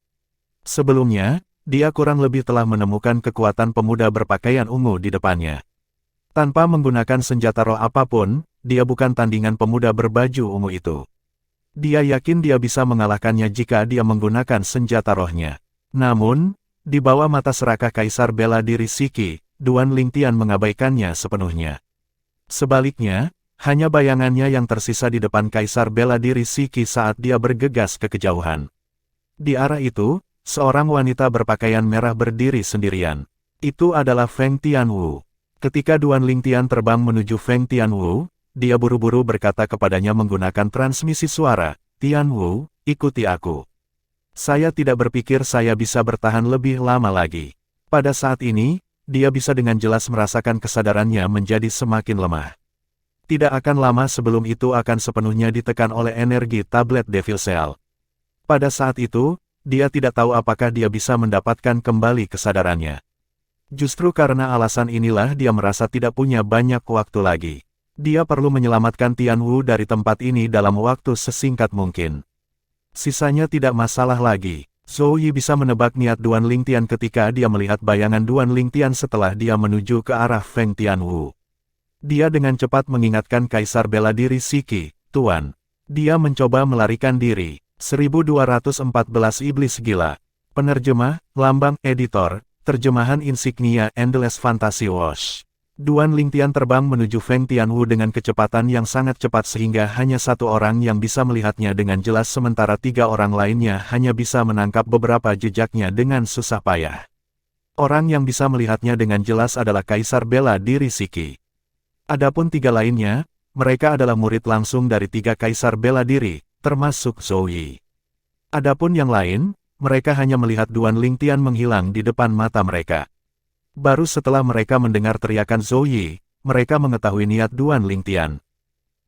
Sebelumnya, dia kurang lebih telah menemukan kekuatan pemuda berpakaian ungu di depannya. Tanpa menggunakan senjata roh apapun, dia bukan tandingan pemuda berbaju ungu itu. Dia yakin dia bisa mengalahkannya jika dia menggunakan senjata rohnya. Namun, di bawah mata serakah Kaisar Bela Diri Shiki, Duan Lingtian mengabaikannya sepenuhnya. Sebaliknya, hanya bayangannya yang tersisa di depan Kaisar Bela Diri Shiki saat dia bergegas ke kejauhan. Di arah itu, seorang wanita berpakaian merah berdiri sendirian. Itu adalah Feng Tianwu. Ketika Duan Lingtian terbang menuju Feng Tianwu, dia buru-buru berkata kepadanya menggunakan transmisi suara, "Tianwu, ikuti aku. Saya tidak berpikir saya bisa bertahan lebih lama lagi." Pada saat ini, dia bisa dengan jelas merasakan kesadarannya menjadi semakin lemah. Tidak akan lama sebelum itu akan sepenuhnya ditekan oleh energi tablet Devil Seal. Pada saat itu, dia tidak tahu apakah dia bisa mendapatkan kembali kesadarannya. Justru karena alasan inilah dia merasa tidak punya banyak waktu lagi. Dia perlu menyelamatkan Tianwu dari tempat ini dalam waktu sesingkat mungkin. Sisanya tidak masalah lagi. Zhou Yi bisa menebak niat Duan Lingtian ketika dia melihat bayangan Duan Lingtian setelah dia menuju ke arah Feng Tianwu. Dia dengan cepat mengingatkan Kaisar Bela Diri Shiki, "Tuan." Dia mencoba melarikan diri. 1214 Iblis Gila. Penerjemah, Lambang Editor, terjemahan insignia Endless Fantasy Wash. Duan Lingtian terbang menuju Feng Tianwu dengan kecepatan yang sangat cepat sehingga hanya satu orang yang bisa melihatnya dengan jelas sementara 3 orang lainnya hanya bisa menangkap beberapa jejaknya dengan susah payah. Orang yang bisa melihatnya dengan jelas adalah Kaisar Bela Diri Shiki. Adapun 3 lainnya, mereka adalah murid langsung dari 3 Kaisar Bela Diri, termasuk Zhou Yi. Adapun yang lain, mereka hanya melihat Duan Lingtian menghilang di depan mata mereka. Baru setelah mereka mendengar teriakan Zhou Yi, mereka mengetahui niat Duan Lingtian.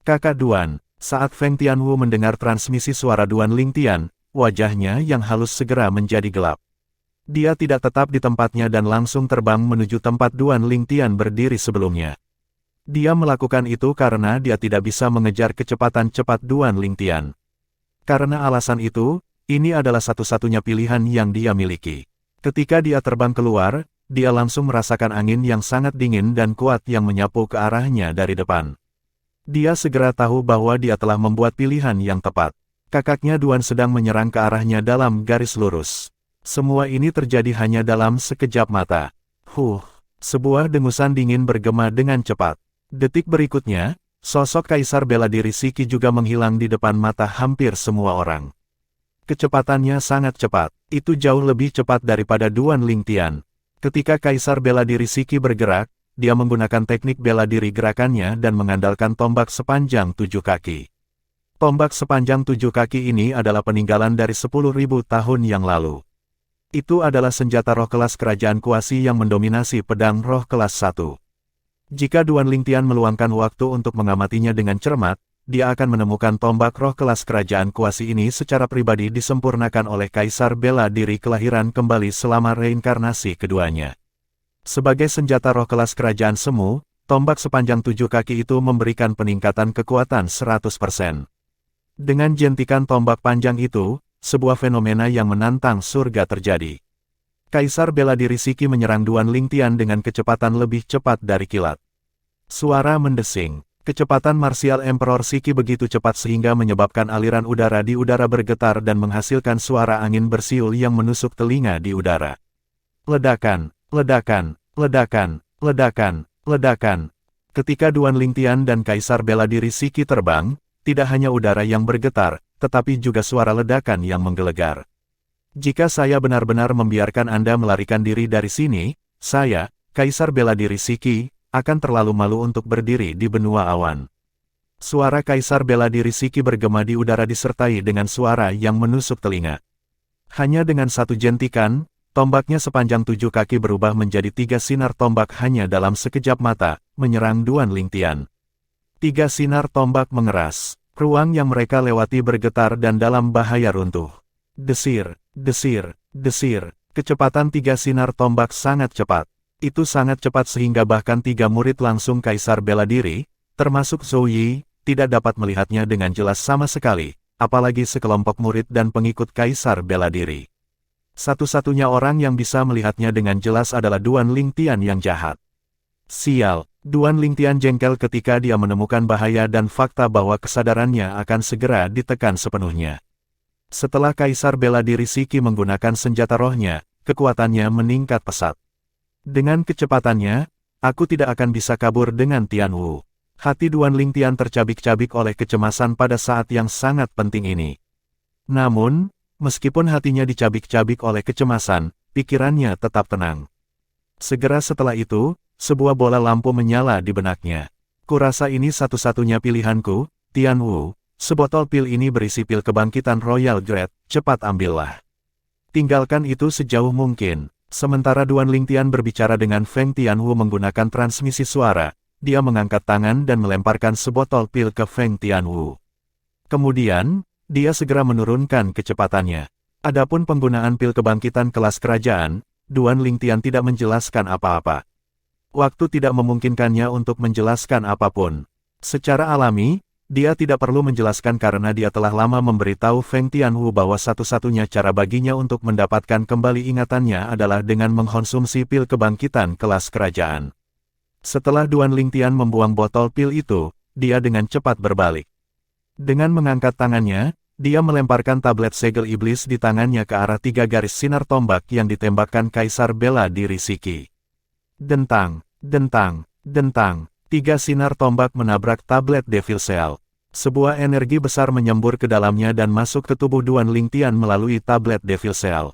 "Kakak Duan." Saat Feng Tianwu mendengar transmisi suara Duan Lingtian, wajahnya yang halus segera menjadi gelap. Dia tidak tetap di tempatnya dan langsung terbang menuju tempat Duan Lingtian berdiri sebelumnya. Dia melakukan itu karena dia tidak bisa mengejar kecepatan cepat Duan Lingtian. Karena alasan itu, ini adalah satu-satunya pilihan yang dia miliki. Ketika dia terbang keluar, dia langsung merasakan angin yang sangat dingin dan kuat yang menyapu ke arahnya dari depan. Dia segera tahu bahwa dia telah membuat pilihan yang tepat. Kakaknya Duan sedang menyerang ke arahnya dalam garis lurus. Semua ini terjadi hanya dalam sekejap mata. Sebuah dengusan dingin bergema dengan cepat. Detik berikutnya, sosok Kaisar Bela Diri Shiki juga menghilang di depan mata hampir semua orang. Kecepatannya sangat cepat. Itu jauh lebih cepat daripada Duan Lingtian. Ketika Kaisar Bela Diri Shiki bergerak, dia menggunakan teknik bela diri gerakannya dan mengandalkan tombak sepanjang 7 kaki. Tombak sepanjang 7 kaki ini adalah peninggalan dari 10.000 tahun yang lalu. Itu adalah senjata roh kelas kerajaan kuasi yang mendominasi pedang roh kelas 1. Jika Duan Lingtian meluangkan waktu untuk mengamatinya dengan cermat, dia akan menemukan tombak roh kelas kerajaan kuasi ini secara pribadi disempurnakan oleh Kaisar Bela Diri kelahiran kembali selama reinkarnasi keduanya. Sebagai senjata roh kelas kerajaan semu, tombak sepanjang 7 kaki itu memberikan peningkatan kekuatan 100%. Dengan jentikan tombak panjang itu, sebuah fenomena yang menantang surga terjadi. Kaisar Bela Diri Shiki menyerang Duan Lingtian dengan kecepatan lebih cepat dari kilat. Suara mendesing. Kecepatan marsial Emperor Shiki begitu cepat sehingga menyebabkan aliran udara di udara bergetar dan menghasilkan suara angin bersiul yang menusuk telinga di udara. Ledakan, ledakan, ledakan, ledakan, ledakan. Ketika Duan Lingtian dan Kaisar Bela Diri Shiki terbang, tidak hanya udara yang bergetar, tetapi juga suara ledakan yang menggelegar. Jika saya benar-benar membiarkan Anda melarikan diri dari sini, saya, Kaisar Bela Diri Shiki, akan terlalu malu untuk berdiri di benua awan. Suara Kaisar Bela Diri Shiki bergema di udara disertai dengan suara yang menusuk telinga. Hanya dengan satu jentikan, tombaknya sepanjang 7 kaki berubah menjadi 3 sinar tombak hanya dalam sekejap mata, menyerang Duan Lingtian. 3 sinar tombak mengeras. Ruang yang mereka lewati bergetar dan dalam bahaya runtuh. Desir, desir, desir. Kecepatan 3 sinar tombak sangat cepat. Itu sangat cepat sehingga bahkan 3 murid langsung Kaisar Bela Diri, termasuk Zhou Yi, tidak dapat melihatnya dengan jelas sama sekali, apalagi sekelompok murid dan pengikut Kaisar Bela Diri. Satu-satunya orang yang bisa melihatnya dengan jelas adalah Duan Lingtian yang jahat. Sial, Duan Lingtian jengkel ketika dia menemukan bahaya dan fakta bahwa kesadarannya akan segera ditekan sepenuhnya. Setelah Kaisar Bela Diri Shiki menggunakan senjata rohnya, kekuatannya meningkat pesat. Dengan kecepatannya, aku tidak akan bisa kabur dengan Tian Wu. Hati Duan Lingtian tercabik-cabik oleh kecemasan pada saat yang sangat penting ini. Namun, meskipun hatinya dicabik-cabik oleh kecemasan, pikirannya tetap tenang. Segera setelah itu, sebuah bola lampu menyala di benaknya. Kurasa ini satu-satunya pilihanku, Tian Wu. Sebotol pil ini berisi pil kebangkitan Royal Grade, cepat ambillah. Tinggalkan itu sejauh mungkin. Sementara Duan Lingtian berbicara dengan Feng Tianwu menggunakan transmisi suara, dia mengangkat tangan dan melemparkan sebotol pil ke Feng Tianwu. Kemudian, dia segera menurunkan kecepatannya. Adapun penggunaan pil kebangkitan kelas kerajaan, Duan Lingtian tidak menjelaskan apa-apa. Waktu tidak memungkinkannya untuk menjelaskan apapun. Secara alami, dia tidak perlu menjelaskan karena dia telah lama memberitahu Feng Tianwu bahwa satu-satunya cara baginya untuk mendapatkan kembali ingatannya adalah dengan mengkonsumsi pil kebangkitan kelas kerajaan. Setelah Duan Lingtian membuang botol pil itu, dia dengan cepat berbalik. Dengan mengangkat tangannya, dia melemparkan tablet segel iblis di tangannya ke arah 3 garis sinar tombak yang ditembakkan Kaisar Bela Diri Shiki. Dentang, dentang, dentang. 3 sinar tombak menabrak tablet Devil Seal. Sebuah energi besar menyembur ke dalamnya dan masuk ke tubuh Duan Lingtian melalui tablet Devil Seal.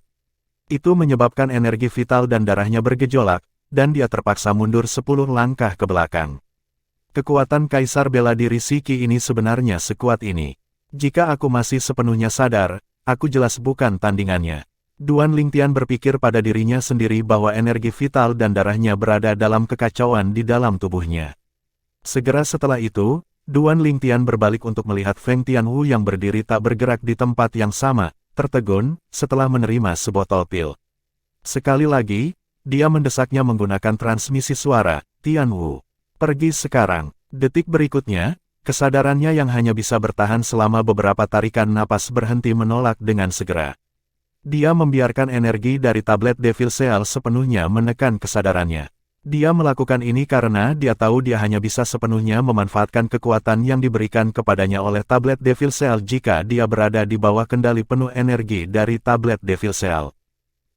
Itu menyebabkan energi vital dan darahnya bergejolak, dan dia terpaksa mundur 10 langkah ke belakang. Kekuatan Kaisar Bela Diri Shiki ini sebenarnya sekuat ini. Jika aku masih sepenuhnya sadar, aku jelas bukan tandingannya. Duan Lingtian berpikir pada dirinya sendiri bahwa energi vital dan darahnya berada dalam kekacauan di dalam tubuhnya. Segera setelah itu, Duan Lingtian berbalik untuk melihat Feng Tianwu yang berdiri tak bergerak di tempat yang sama, tertegun, setelah menerima sebotol pil. Sekali lagi, dia mendesaknya menggunakan transmisi suara, Tianwu. Pergi sekarang. Detik berikutnya, kesadarannya yang hanya bisa bertahan selama beberapa tarikan napas berhenti menolak dengan segera. Dia membiarkan energi dari tablet Devil Seal sepenuhnya menekan kesadarannya. Dia melakukan ini karena dia tahu dia hanya bisa sepenuhnya memanfaatkan kekuatan yang diberikan kepadanya oleh tablet Devil Seal jika dia berada di bawah kendali penuh energi dari tablet Devil Seal.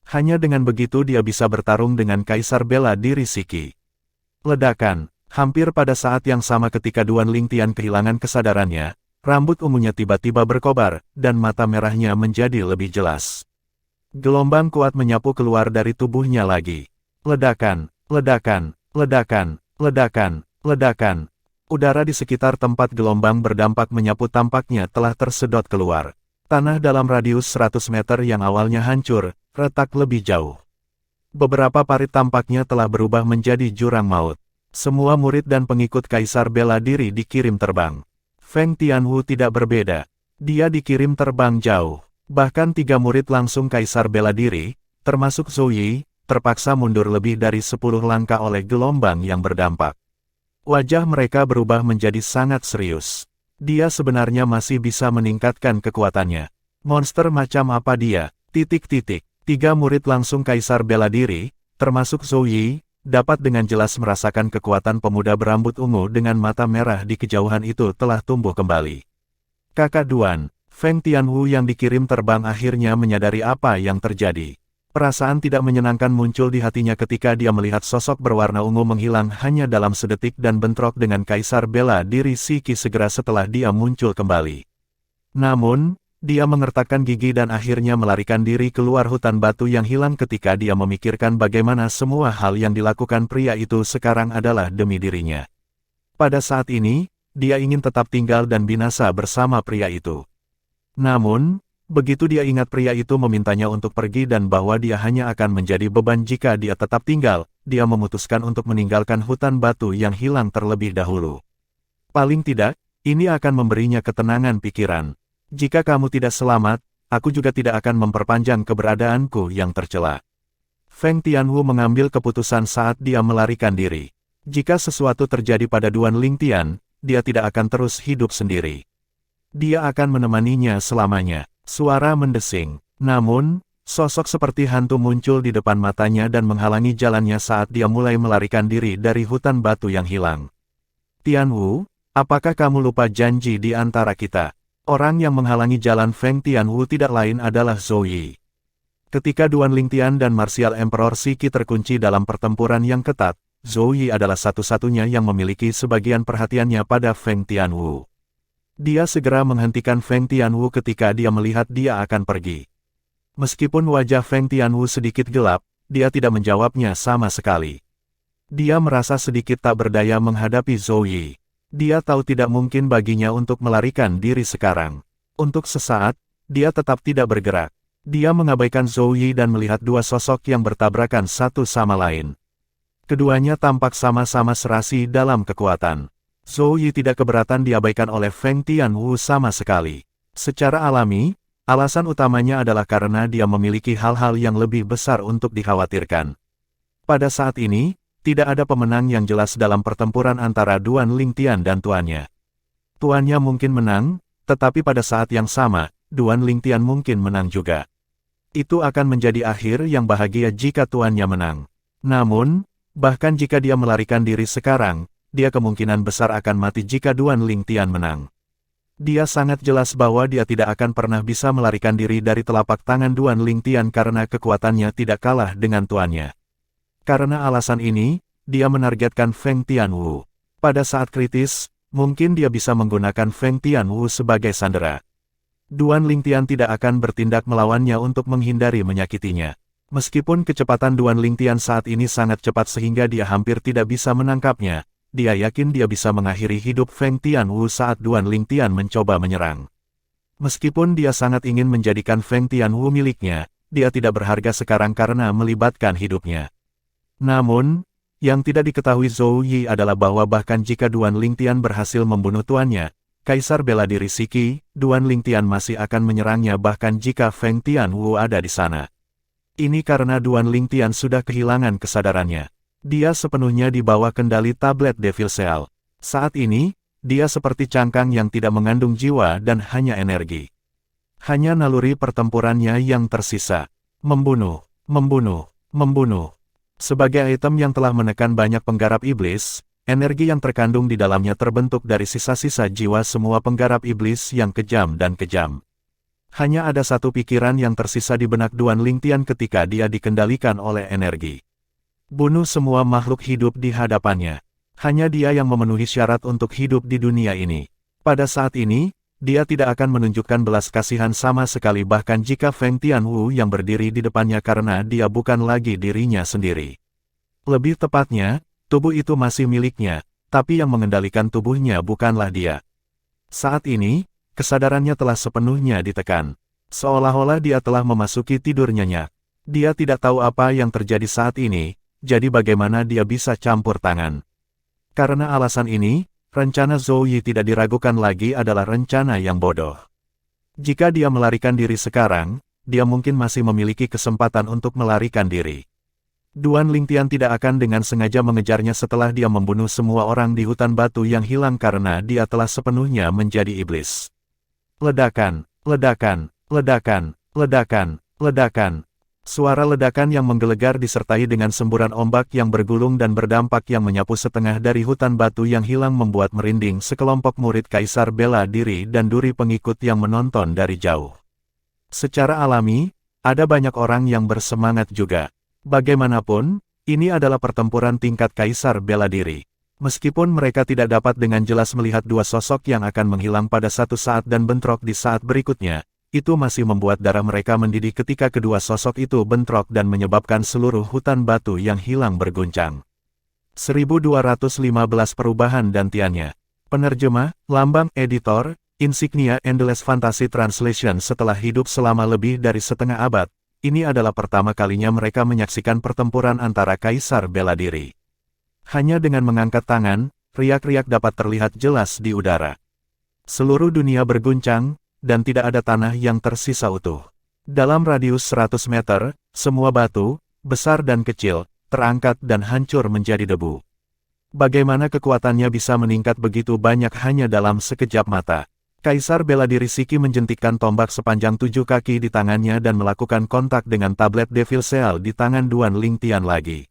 Hanya dengan begitu dia bisa bertarung dengan Kaisar Bela Diri Shiki. Ledakan. Hampir pada saat yang sama ketika Duan Lingtian kehilangan kesadarannya, rambut ungunya tiba-tiba berkobar, dan mata merahnya menjadi lebih jelas. Gelombang kuat menyapu keluar dari tubuhnya lagi. Ledakan, ledakan, ledakan, ledakan, ledakan. Udara di sekitar tempat gelombang berdampak menyapu tampaknya telah tersedot keluar. Tanah dalam radius 100 meter yang awalnya hancur, retak lebih jauh. Beberapa parit tampaknya telah berubah menjadi jurang maut. Semua murid dan pengikut Kaisar Bela Diri dikirim terbang. Feng Tianwu tidak berbeda. Dia dikirim terbang jauh. Bahkan 3 murid langsung Kaisar Bela Diri, termasuk Zhou Yi, terpaksa mundur lebih dari 10 langkah oleh gelombang yang berdampak. Wajah mereka berubah menjadi sangat serius. Dia sebenarnya masih bisa meningkatkan kekuatannya. Monster macam apa dia? Titik-titik. 3 murid langsung Kaisar Bela Diri, termasuk Zhou Yi, dapat dengan jelas merasakan kekuatan pemuda berambut ungu dengan mata merah di kejauhan itu telah tumbuh kembali. Kakak Duan, Feng Tianwu yang dikirim terbang akhirnya menyadari apa yang terjadi. Perasaan tidak menyenangkan muncul di hatinya ketika dia melihat sosok berwarna ungu menghilang hanya dalam sedetik dan bentrok dengan Kaisar Bela Diri Shiki segera setelah dia muncul kembali. Namun, Dia mengertakkan gigi dan akhirnya melarikan diri keluar hutan batu yang hilang ketika dia memikirkan bagaimana semua hal yang dilakukan pria itu sekarang adalah demi dirinya. Pada saat ini, dia ingin tetap tinggal dan binasa bersama pria itu. Namun, begitu dia ingat pria itu memintanya untuk pergi dan bahwa dia hanya akan menjadi beban jika dia tetap tinggal, dia memutuskan untuk meninggalkan hutan batu yang hilang terlebih dahulu. Paling tidak, ini akan memberinya ketenangan pikiran. Jika kamu tidak selamat, aku juga tidak akan memperpanjang keberadaanku yang tercela. Feng Tianwu mengambil keputusan saat dia melarikan diri. Jika sesuatu terjadi pada Duan Lingtian, dia tidak akan terus hidup sendiri. Dia akan menemaninya selamanya. Suara mendesing. Namun, sosok seperti hantu muncul di depan matanya dan menghalangi jalannya saat dia mulai melarikan diri dari hutan batu yang hilang. Tianwu, apakah kamu lupa janji di antara kita? Orang yang menghalangi jalan Feng Tianwu tidak lain adalah Zhou Yi. Ketika Duan Lingtian dan Martial Emperor Shiki terkunci dalam pertempuran yang ketat, Zhou Yi adalah satu-satunya yang memiliki sebagian perhatiannya pada Feng Tianwu. Dia segera menghentikan Feng Tianwu ketika dia melihat dia akan pergi. Meskipun wajah Feng Tianwu sedikit gelap, dia tidak menjawabnya sama sekali. Dia merasa sedikit tak berdaya menghadapi Zhou Yi. Dia tahu tidak mungkin baginya untuk melarikan diri sekarang. Untuk sesaat, dia tetap tidak bergerak. Dia mengabaikan Zhou Yi dan melihat dua sosok yang bertabrakan satu sama lain. Keduanya tampak sama-sama serasi dalam kekuatan. Zhou Yi tidak keberatan diabaikan oleh Feng Tianwu sama sekali. Secara alami, alasan utamanya adalah karena dia memiliki hal-hal yang lebih besar untuk dikhawatirkan. Pada saat ini, tidak ada pemenang yang jelas dalam pertempuran antara Duan Lingtian dan tuannya. Tuannya mungkin menang, tetapi pada saat yang sama, Duan Lingtian mungkin menang juga. Itu akan menjadi akhir yang bahagia jika tuannya menang. Namun, bahkan jika dia melarikan diri sekarang, dia kemungkinan besar akan mati jika Duan Lingtian menang. Dia sangat jelas bahwa dia tidak akan pernah bisa melarikan diri dari telapak tangan Duan Lingtian karena kekuatannya tidak kalah dengan tuannya. Karena alasan ini, dia menargetkan Feng Tianwu. Pada saat kritis, mungkin dia bisa menggunakan Feng Tianwu sebagai sandera. Duan Lingtian tidak akan bertindak melawannya untuk menghindari menyakitinya. Meskipun kecepatan Duan Lingtian saat ini sangat cepat sehingga dia hampir tidak bisa menangkapnya, dia yakin dia bisa mengakhiri hidup Feng Tianwu saat Duan Lingtian mencoba menyerang. Meskipun dia sangat ingin menjadikan Feng Tianwu miliknya, dia tidak berharga sekarang karena melibatkan hidupnya. Namun, yang tidak diketahui Zhou Yi adalah bahwa bahkan jika Duan Lingtian berhasil membunuh tuannya, Kaisar bela diri Shiki, Duan Lingtian masih akan menyerangnya bahkan jika Feng Tianwu ada di sana. Ini karena Duan Lingtian sudah kehilangan kesadarannya. Dia sepenuhnya di bawah kendali tablet Devil Seal. Saat ini, dia seperti cangkang yang tidak mengandung jiwa dan hanya energi. Hanya naluri pertempurannya yang tersisa. Membunuh, membunuh, membunuh. Sebagai item yang telah menekan banyak penggarap iblis, energi yang terkandung di dalamnya terbentuk dari sisa-sisa jiwa semua penggarap iblis yang kejam dan kejam. Hanya ada satu pikiran yang tersisa di benak Duan Lingtian ketika dia dikendalikan oleh energi. Bunuh semua makhluk hidup di hadapannya. Hanya dia yang memenuhi syarat untuk hidup di dunia ini. Pada saat ini, dia tidak akan menunjukkan belas kasihan sama sekali bahkan jika Feng Tianwu yang berdiri di depannya karena dia bukan lagi dirinya sendiri. Lebih tepatnya, tubuh itu masih miliknya, tapi yang mengendalikan tubuhnya bukanlah dia. Saat ini, kesadarannya telah sepenuhnya ditekan. Seolah-olah dia telah memasuki tidur nyenyak. Dia tidak tahu apa yang terjadi saat ini, jadi bagaimana dia bisa campur tangan. Karena alasan ini, rencana Zhou Yi tidak diragukan lagi adalah rencana yang bodoh. Jika dia melarikan diri sekarang, dia mungkin masih memiliki kesempatan untuk melarikan diri. Duan Lingtian tidak akan dengan sengaja mengejarnya setelah dia membunuh semua orang di hutan batu yang hilang karena dia telah sepenuhnya menjadi iblis. Ledakan, ledakan, ledakan, ledakan, ledakan. Suara ledakan yang menggelegar disertai dengan semburan ombak yang bergulung dan berdampak yang menyapu setengah dari hutan batu yang hilang membuat merinding sekelompok murid Kaisar bela diri dan duri pengikut yang menonton dari jauh. Secara alami, ada banyak orang yang bersemangat juga. Bagaimanapun, ini adalah pertempuran tingkat Kaisar bela diri. Meskipun mereka tidak dapat dengan jelas melihat dua sosok yang akan menghilang pada satu saat dan bentrok di saat berikutnya, itu masih membuat darah mereka mendidih ketika kedua sosok itu bentrok dan menyebabkan seluruh hutan batu yang hilang berguncang. 1215 perubahan dantiannya. Penerjemah, lambang, editor, insignia Endless Fantasy Translation. Setelah hidup selama lebih dari setengah abad, ini adalah pertama kalinya mereka menyaksikan pertempuran antara Kaisar Bela Diri. Hanya dengan mengangkat tangan, riak-riak dapat terlihat jelas di udara. Seluruh dunia berguncang, dan tidak ada tanah yang tersisa utuh. Dalam radius 100 meter, semua batu, besar dan kecil, terangkat dan hancur menjadi debu. Bagaimana kekuatannya bisa meningkat begitu banyak hanya dalam sekejap mata? Kaisar Bela Diri Shiki menjentikkan tombak sepanjang 7 kaki di tangannya dan melakukan kontak dengan tablet Devil Seal di tangan Duan Lingtian lagi.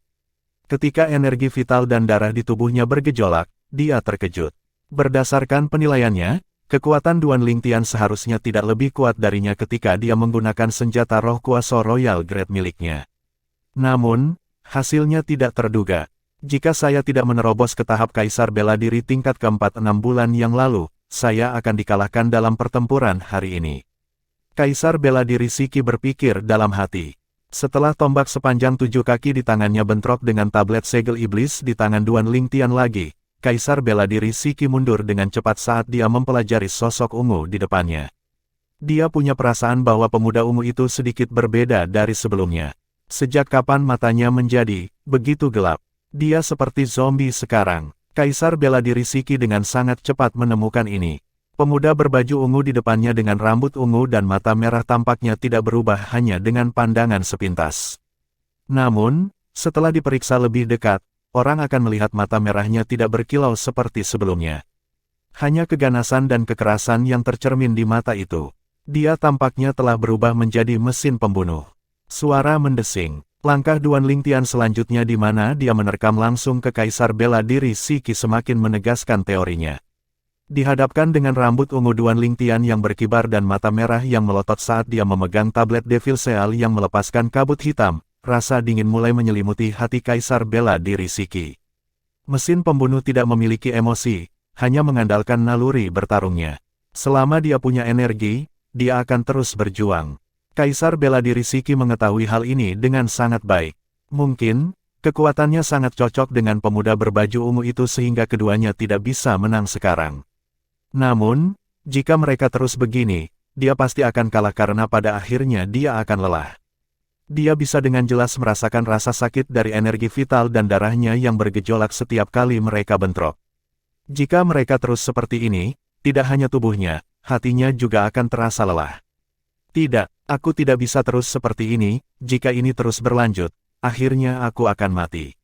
Ketika energi vital dan darah di tubuhnya bergejolak, dia terkejut. Berdasarkan penilaiannya, kekuatan Duan Lingtian seharusnya tidak lebih kuat darinya ketika dia menggunakan senjata roh kuasa Royal Grade miliknya. Namun, hasilnya tidak terduga. Jika saya tidak menerobos ke tahap Kaisar Bela Diri tingkat ke-4 6 bulan yang lalu, saya akan dikalahkan dalam pertempuran hari ini. Kaisar Bela Diri Shiki berpikir dalam hati. Setelah tombak sepanjang 7 kaki di tangannya bentrok dengan tablet segel iblis di tangan Duan Lingtian lagi, Kaisar Bela Diri Shiki mundur dengan cepat saat dia mempelajari sosok ungu di depannya. Dia punya perasaan bahwa pemuda ungu itu sedikit berbeda dari sebelumnya. Sejak kapan matanya menjadi begitu gelap? Dia seperti zombie sekarang. Kaisar Bela Diri Shiki dengan sangat cepat menemukan ini. Pemuda berbaju ungu di depannya dengan rambut ungu dan mata merah tampaknya tidak berubah hanya dengan pandangan sepintas. Namun, setelah diperiksa lebih dekat, orang akan melihat mata merahnya tidak berkilau seperti sebelumnya. Hanya keganasan dan kekerasan yang tercermin di mata itu. Dia tampaknya telah berubah menjadi mesin pembunuh. Suara mendesing. Langkah Duan Lingtian selanjutnya di mana dia menerkam langsung ke Kaisar Bela Diri Shiki semakin menegaskan teorinya. Dihadapkan dengan rambut ungu Duan Lingtian yang berkibar dan mata merah yang melotot saat dia memegang tablet Devil Seal yang melepaskan kabut hitam, rasa dingin mulai menyelimuti hati Kaisar Bela Diri Shiki. Mesin pembunuh tidak memiliki emosi, hanya mengandalkan naluri bertarungnya. Selama dia punya energi, dia akan terus berjuang. Kaisar Bela Diri Shiki mengetahui hal ini dengan sangat baik. Mungkin, kekuatannya sangat cocok dengan pemuda berbaju ungu itu sehingga keduanya tidak bisa menang sekarang. Namun, jika mereka terus begini, dia pasti akan kalah karena pada akhirnya dia akan lelah. Dia bisa dengan jelas merasakan rasa sakit dari energi vital dan darahnya yang bergejolak setiap kali mereka bentrok. Jika mereka terus seperti ini, tidak hanya tubuhnya, hatinya juga akan terasa lelah. Tidak, aku tidak bisa terus seperti ini, jika ini terus berlanjut, akhirnya aku akan mati.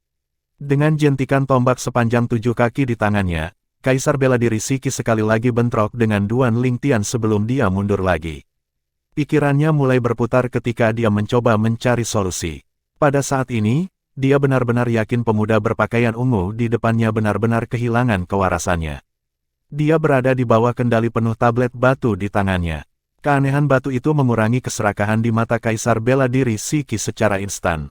Dengan jentikan tombak sepanjang 7 kaki di tangannya, Kaisar Bela Diri Shiki sekali lagi bentrok dengan Duan Lingtian sebelum dia mundur lagi. Pikirannya mulai berputar ketika dia mencoba mencari solusi. Pada saat ini, dia benar-benar yakin pemuda berpakaian ungu di depannya benar-benar kehilangan kewarasannya. Dia berada di bawah kendali penuh tablet batu di tangannya. Keanehan batu itu mengurangi keserakahan di mata Kaisar Bela Diri Shiki secara instan.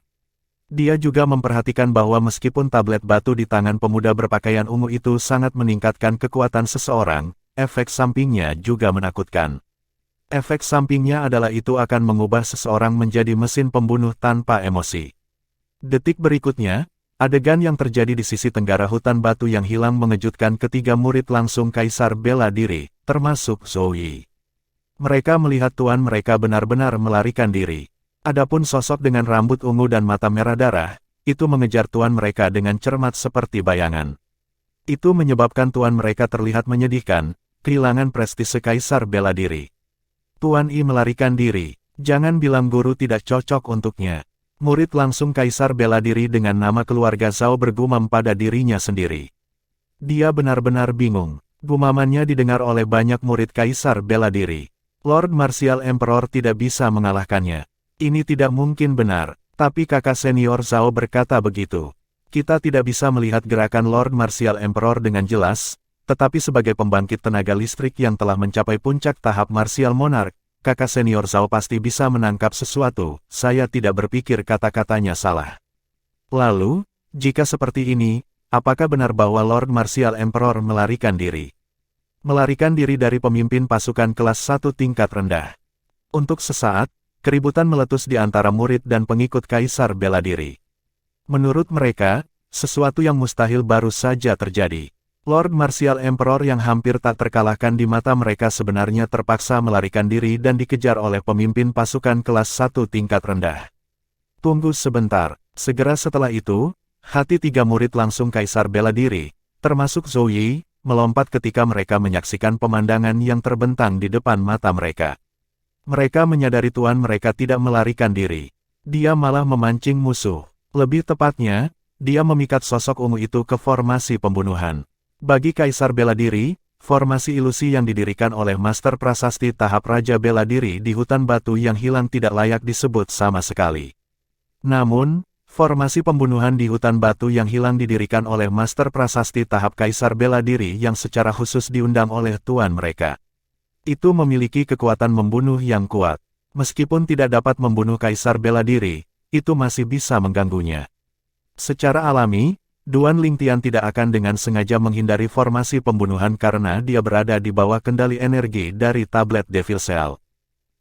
Dia juga memperhatikan bahwa meskipun tablet batu di tangan pemuda berpakaian ungu itu sangat meningkatkan kekuatan seseorang, efek sampingnya juga menakutkan. Efek sampingnya adalah itu akan mengubah seseorang menjadi mesin pembunuh tanpa emosi. Detik berikutnya, adegan yang terjadi di sisi tenggara hutan batu yang hilang mengejutkan ketiga murid langsung Kaisar Bela Diri, termasuk Zoe. Mereka melihat tuan mereka benar-benar melarikan diri. Adapun sosok dengan rambut ungu dan mata merah darah, itu mengejar tuan mereka dengan cermat seperti bayangan. Itu menyebabkan tuan mereka terlihat menyedihkan, kehilangan prestise Kaisar Bela Diri. Tuan I melarikan diri, jangan bilang guru tidak cocok untuknya. Murid langsung Kaisar Bela Diri dengan nama keluarga Zhao bergumam pada dirinya sendiri. Dia benar-benar bingung, gumamannya didengar oleh banyak murid Kaisar Bela Diri. Lord Martial Emperor tidak bisa mengalahkannya. Ini tidak mungkin benar, tapi kakak senior Zhao berkata begitu. Kita tidak bisa melihat gerakan Lord Martial Emperor dengan jelas, tetapi sebagai pembangkit tenaga listrik yang telah mencapai puncak tahap Martial Monarch, kakak senior Zhao pasti bisa menangkap sesuatu. Saya tidak berpikir kata-katanya salah. Lalu, jika seperti ini, apakah benar bahwa Lord Martial Emperor melarikan diri? Melarikan diri dari pemimpin pasukan kelas 1 tingkat rendah. Untuk sesaat, keributan meletus di antara murid dan pengikut Kaisar Bela Diri. Menurut mereka, sesuatu yang mustahil baru saja terjadi. Lord Martial Emperor yang hampir tak terkalahkan di mata mereka sebenarnya terpaksa melarikan diri dan dikejar oleh pemimpin pasukan kelas 1 tingkat rendah. Tunggu sebentar, segera setelah itu, hati 3 murid langsung Kaisar Bela Diri, termasuk Zhou Yi, melompat ketika mereka menyaksikan pemandangan yang terbentang di depan mata mereka. Mereka menyadari tuan mereka tidak melarikan diri. Dia malah memancing musuh. Lebih tepatnya, dia memikat sosok ungu itu ke formasi pembunuhan. Bagi Kaisar Bela Diri, formasi ilusi yang didirikan oleh Master Prasasti tahap Raja Bela Diri di hutan batu yang hilang tidak layak disebut sama sekali. Namun, formasi pembunuhan di hutan batu yang hilang didirikan oleh Master Prasasti tahap Kaisar Bela Diri yang secara khusus diundang oleh tuan mereka. Itu memiliki kekuatan membunuh yang kuat. Meskipun tidak dapat membunuh Kaisar Bela Diri, itu masih bisa mengganggunya. Secara alami, Duan Lingtian tidak akan dengan sengaja menghindari formasi pembunuhan karena dia berada di bawah kendali energi dari tablet Devil Cell.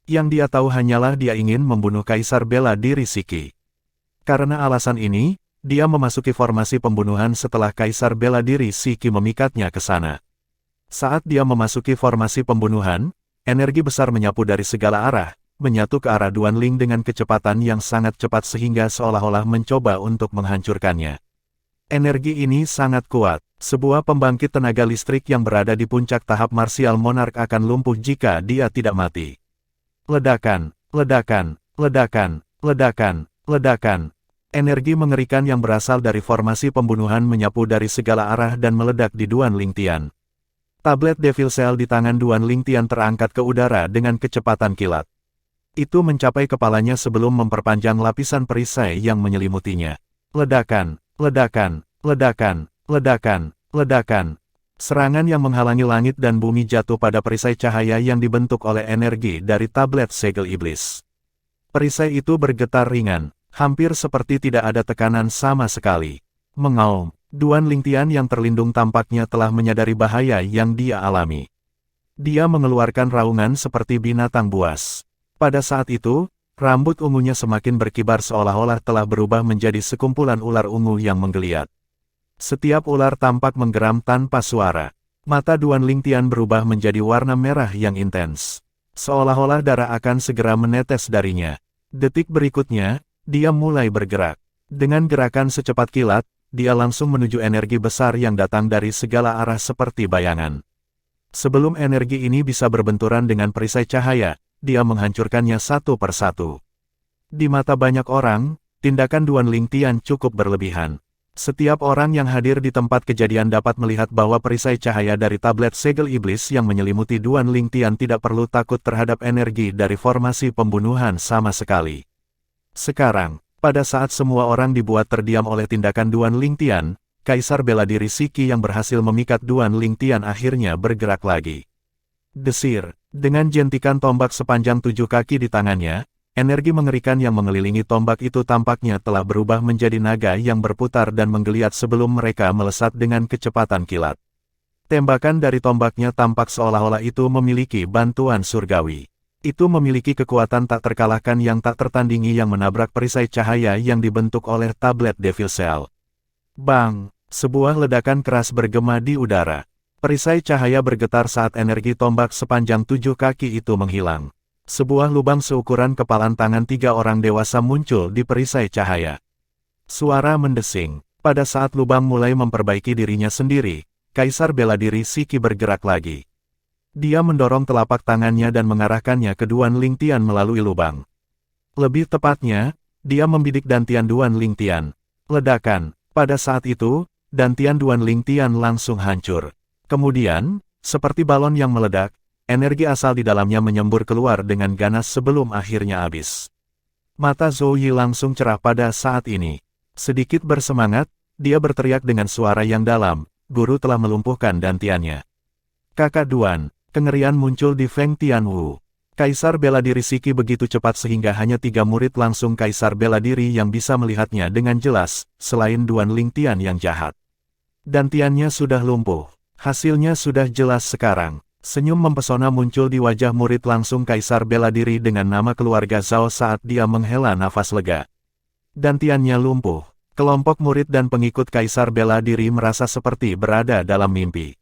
Yang dia tahu hanyalah dia ingin membunuh Kaisar Bela Diri Shiki. Karena alasan ini, dia memasuki formasi pembunuhan setelah Kaisar Bela Diri Shiki memikatnya ke sana. Saat dia memasuki formasi pembunuhan, energi besar menyapu dari segala arah, menyatu ke arah Duan Ling dengan kecepatan yang sangat cepat sehingga seolah-olah mencoba untuk menghancurkannya. Energi ini sangat kuat. Sebuah pembangkit tenaga listrik yang berada di puncak tahap Martial Monarch akan lumpuh jika dia tidak mati. Ledakan, ledakan, ledakan, ledakan, ledakan. Energi mengerikan yang berasal dari formasi pembunuhan menyapu dari segala arah dan meledak di Duan Lingtian. Tablet Devil Cell di tangan Duan Lingtian terangkat ke udara dengan kecepatan kilat. Itu mencapai kepalanya sebelum memperpanjang lapisan perisai yang menyelimutinya. Ledakan, ledakan, ledakan, ledakan, ledakan. Serangan yang menghalangi langit dan bumi jatuh pada perisai cahaya yang dibentuk oleh energi dari tablet segel iblis. Perisai itu bergetar ringan, hampir seperti tidak ada tekanan sama sekali. Mengaum, Duan Lingtian yang terlindung tampaknya telah menyadari bahaya yang dia alami. Dia mengeluarkan raungan seperti binatang buas. Pada saat itu, rambut ungunya semakin berkibar seolah-olah telah berubah menjadi sekumpulan ular ungu yang menggeliat. Setiap ular tampak menggeram tanpa suara. Mata Duan Lingtian berubah menjadi warna merah yang intens. Seolah-olah darah akan segera menetes darinya. Detik berikutnya, dia mulai bergerak. Dengan gerakan secepat kilat, dia langsung menuju energi besar yang datang dari segala arah seperti bayangan. Sebelum energi ini bisa berbenturan dengan perisai cahaya, dia menghancurkannya satu persatu. Di mata banyak orang, tindakan Duan Lingtian cukup berlebihan. Setiap orang yang hadir di tempat kejadian dapat melihat bahwa perisai cahaya dari tablet segel iblis yang menyelimuti Duan Lingtian tidak perlu takut terhadap energi dari formasi pembunuhan sama sekali. Sekarang, pada saat semua orang dibuat terdiam oleh tindakan Duan Lingtian, Kaisar Bela Diri Shiki yang berhasil memikat Duan Lingtian akhirnya bergerak lagi. Desir, dengan jentikan tombak sepanjang 7 kaki di tangannya, energi mengerikan yang mengelilingi tombak itu tampaknya telah berubah menjadi naga yang berputar dan menggeliat sebelum mereka melesat dengan kecepatan kilat. Tembakan dari tombaknya tampak seolah-olah itu memiliki bantuan surgawi. Itu memiliki kekuatan tak terkalahkan yang tak tertandingi yang menabrak perisai cahaya yang dibentuk oleh tablet Devil Cell. Bang! Sebuah ledakan keras bergema di udara. Perisai cahaya bergetar saat energi tombak sepanjang 7 kaki itu menghilang. Sebuah lubang seukuran kepalan tangan 3 orang dewasa muncul di perisai cahaya. Suara mendesing. Pada saat lubang mulai memperbaiki dirinya sendiri, Kaisar Bela Diri Shiki bergerak lagi. Dia mendorong telapak tangannya dan mengarahkannya ke Duan Lingtian melalui lubang. Lebih tepatnya, dia membidik dantian Duan Lingtian. Ledakan. Pada saat itu, dantian Duan Lingtian langsung hancur. Kemudian, seperti balon yang meledak, energi asal di dalamnya menyembur keluar dengan ganas sebelum akhirnya habis. Mata Zhou Yi langsung cerah pada saat ini. Sedikit bersemangat, dia berteriak dengan suara yang dalam, guru telah melumpuhkan dantiannya. Kakak Duan, kengerian muncul di Feng Tianwu. Kaisar Bela Diri Shiki begitu cepat sehingga hanya 3 murid langsung Kaisar Bela Diri yang bisa melihatnya dengan jelas, selain Duan Lingtian yang jahat. Dantiannya sudah lumpuh. Hasilnya sudah jelas sekarang. Senyum mempesona muncul di wajah murid langsung Kaisar bela diri dengan nama keluarga Zhao saat dia menghela nafas lega. Dantiannya lumpuh. Kelompok murid dan pengikut Kaisar bela diri merasa seperti berada dalam mimpi.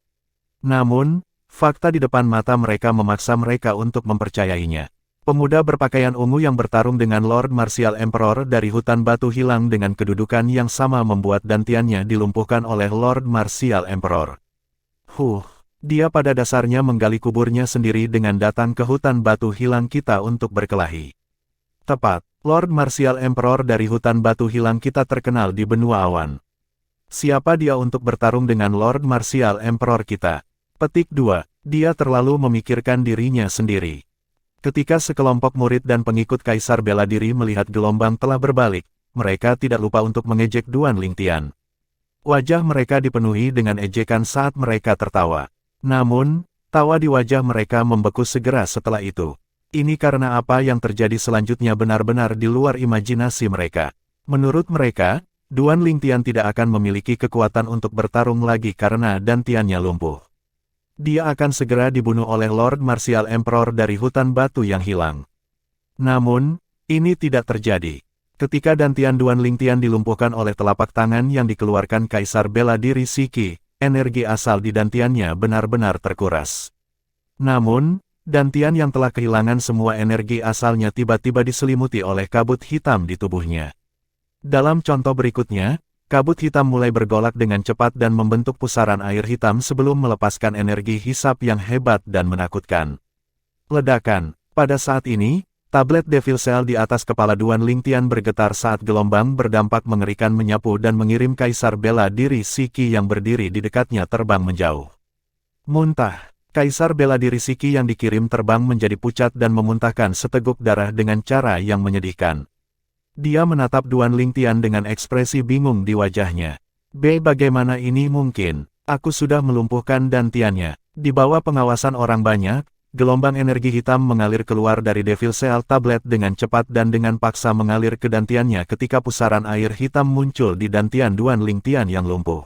Namun, fakta di depan mata mereka memaksa mereka untuk mempercayainya. Pemuda berpakaian ungu yang bertarung dengan Lord Martial Emperor dari hutan batu hilang dengan kedudukan yang sama membuat dantiannya dilumpuhkan oleh Lord Martial Emperor. Dia pada dasarnya menggali kuburnya sendiri dengan datang ke hutan batu hilang kita untuk berkelahi. Tepat, Lord Martial Emperor dari hutan batu hilang kita terkenal di benua awan. Siapa dia untuk bertarung dengan Lord Martial Emperor kita? Petik 2. Dia terlalu memikirkan dirinya sendiri. Ketika sekelompok murid dan pengikut Kaisar bela diri melihat gelombang telah berbalik, mereka tidak lupa untuk mengejek Duan Lingtian. Wajah mereka dipenuhi dengan ejekan saat mereka tertawa. Namun, tawa di wajah mereka membeku segera setelah itu. Ini karena apa yang terjadi selanjutnya benar-benar di luar imajinasi mereka. Menurut mereka, Duan Lingtian tidak akan memiliki kekuatan untuk bertarung lagi karena dantiannya lumpuh. Dia akan segera dibunuh oleh Lord Martial Emperor dari hutan batu yang hilang. Namun, ini tidak terjadi. Ketika dantian Duan Lingtian dilumpuhkan oleh telapak tangan yang dikeluarkan Kaisar bela diri Shiki, energi asal di dantiannya benar-benar terkuras. Namun, dantian yang telah kehilangan semua energi asalnya tiba-tiba diselimuti oleh kabut hitam di tubuhnya. Dalam contoh berikutnya, kabut hitam mulai bergolak dengan cepat dan membentuk pusaran air hitam sebelum melepaskan energi hisap yang hebat dan menakutkan. Ledakan. Pada saat ini, tablet Devil Cell di atas kepala Duan Lingtian bergetar saat gelombang berdampak mengerikan menyapu dan mengirim Kaisar bela diri Shiki yang berdiri di dekatnya terbang menjauh. Muntah. Kaisar bela diri Shiki yang dikirim terbang menjadi pucat dan memuntahkan seteguk darah dengan cara yang menyedihkan. Dia menatap Duan Lingtian dengan ekspresi bingung di wajahnya. Bagaimana ini mungkin? Aku sudah melumpuhkan dantiannya. Di bawah pengawasan orang banyak, gelombang energi hitam mengalir keluar dari Devil Cell tablet dengan cepat dan dengan paksa mengalir ke dantiannya ketika pusaran air hitam muncul di dantian Duan Lingtian yang lumpuh.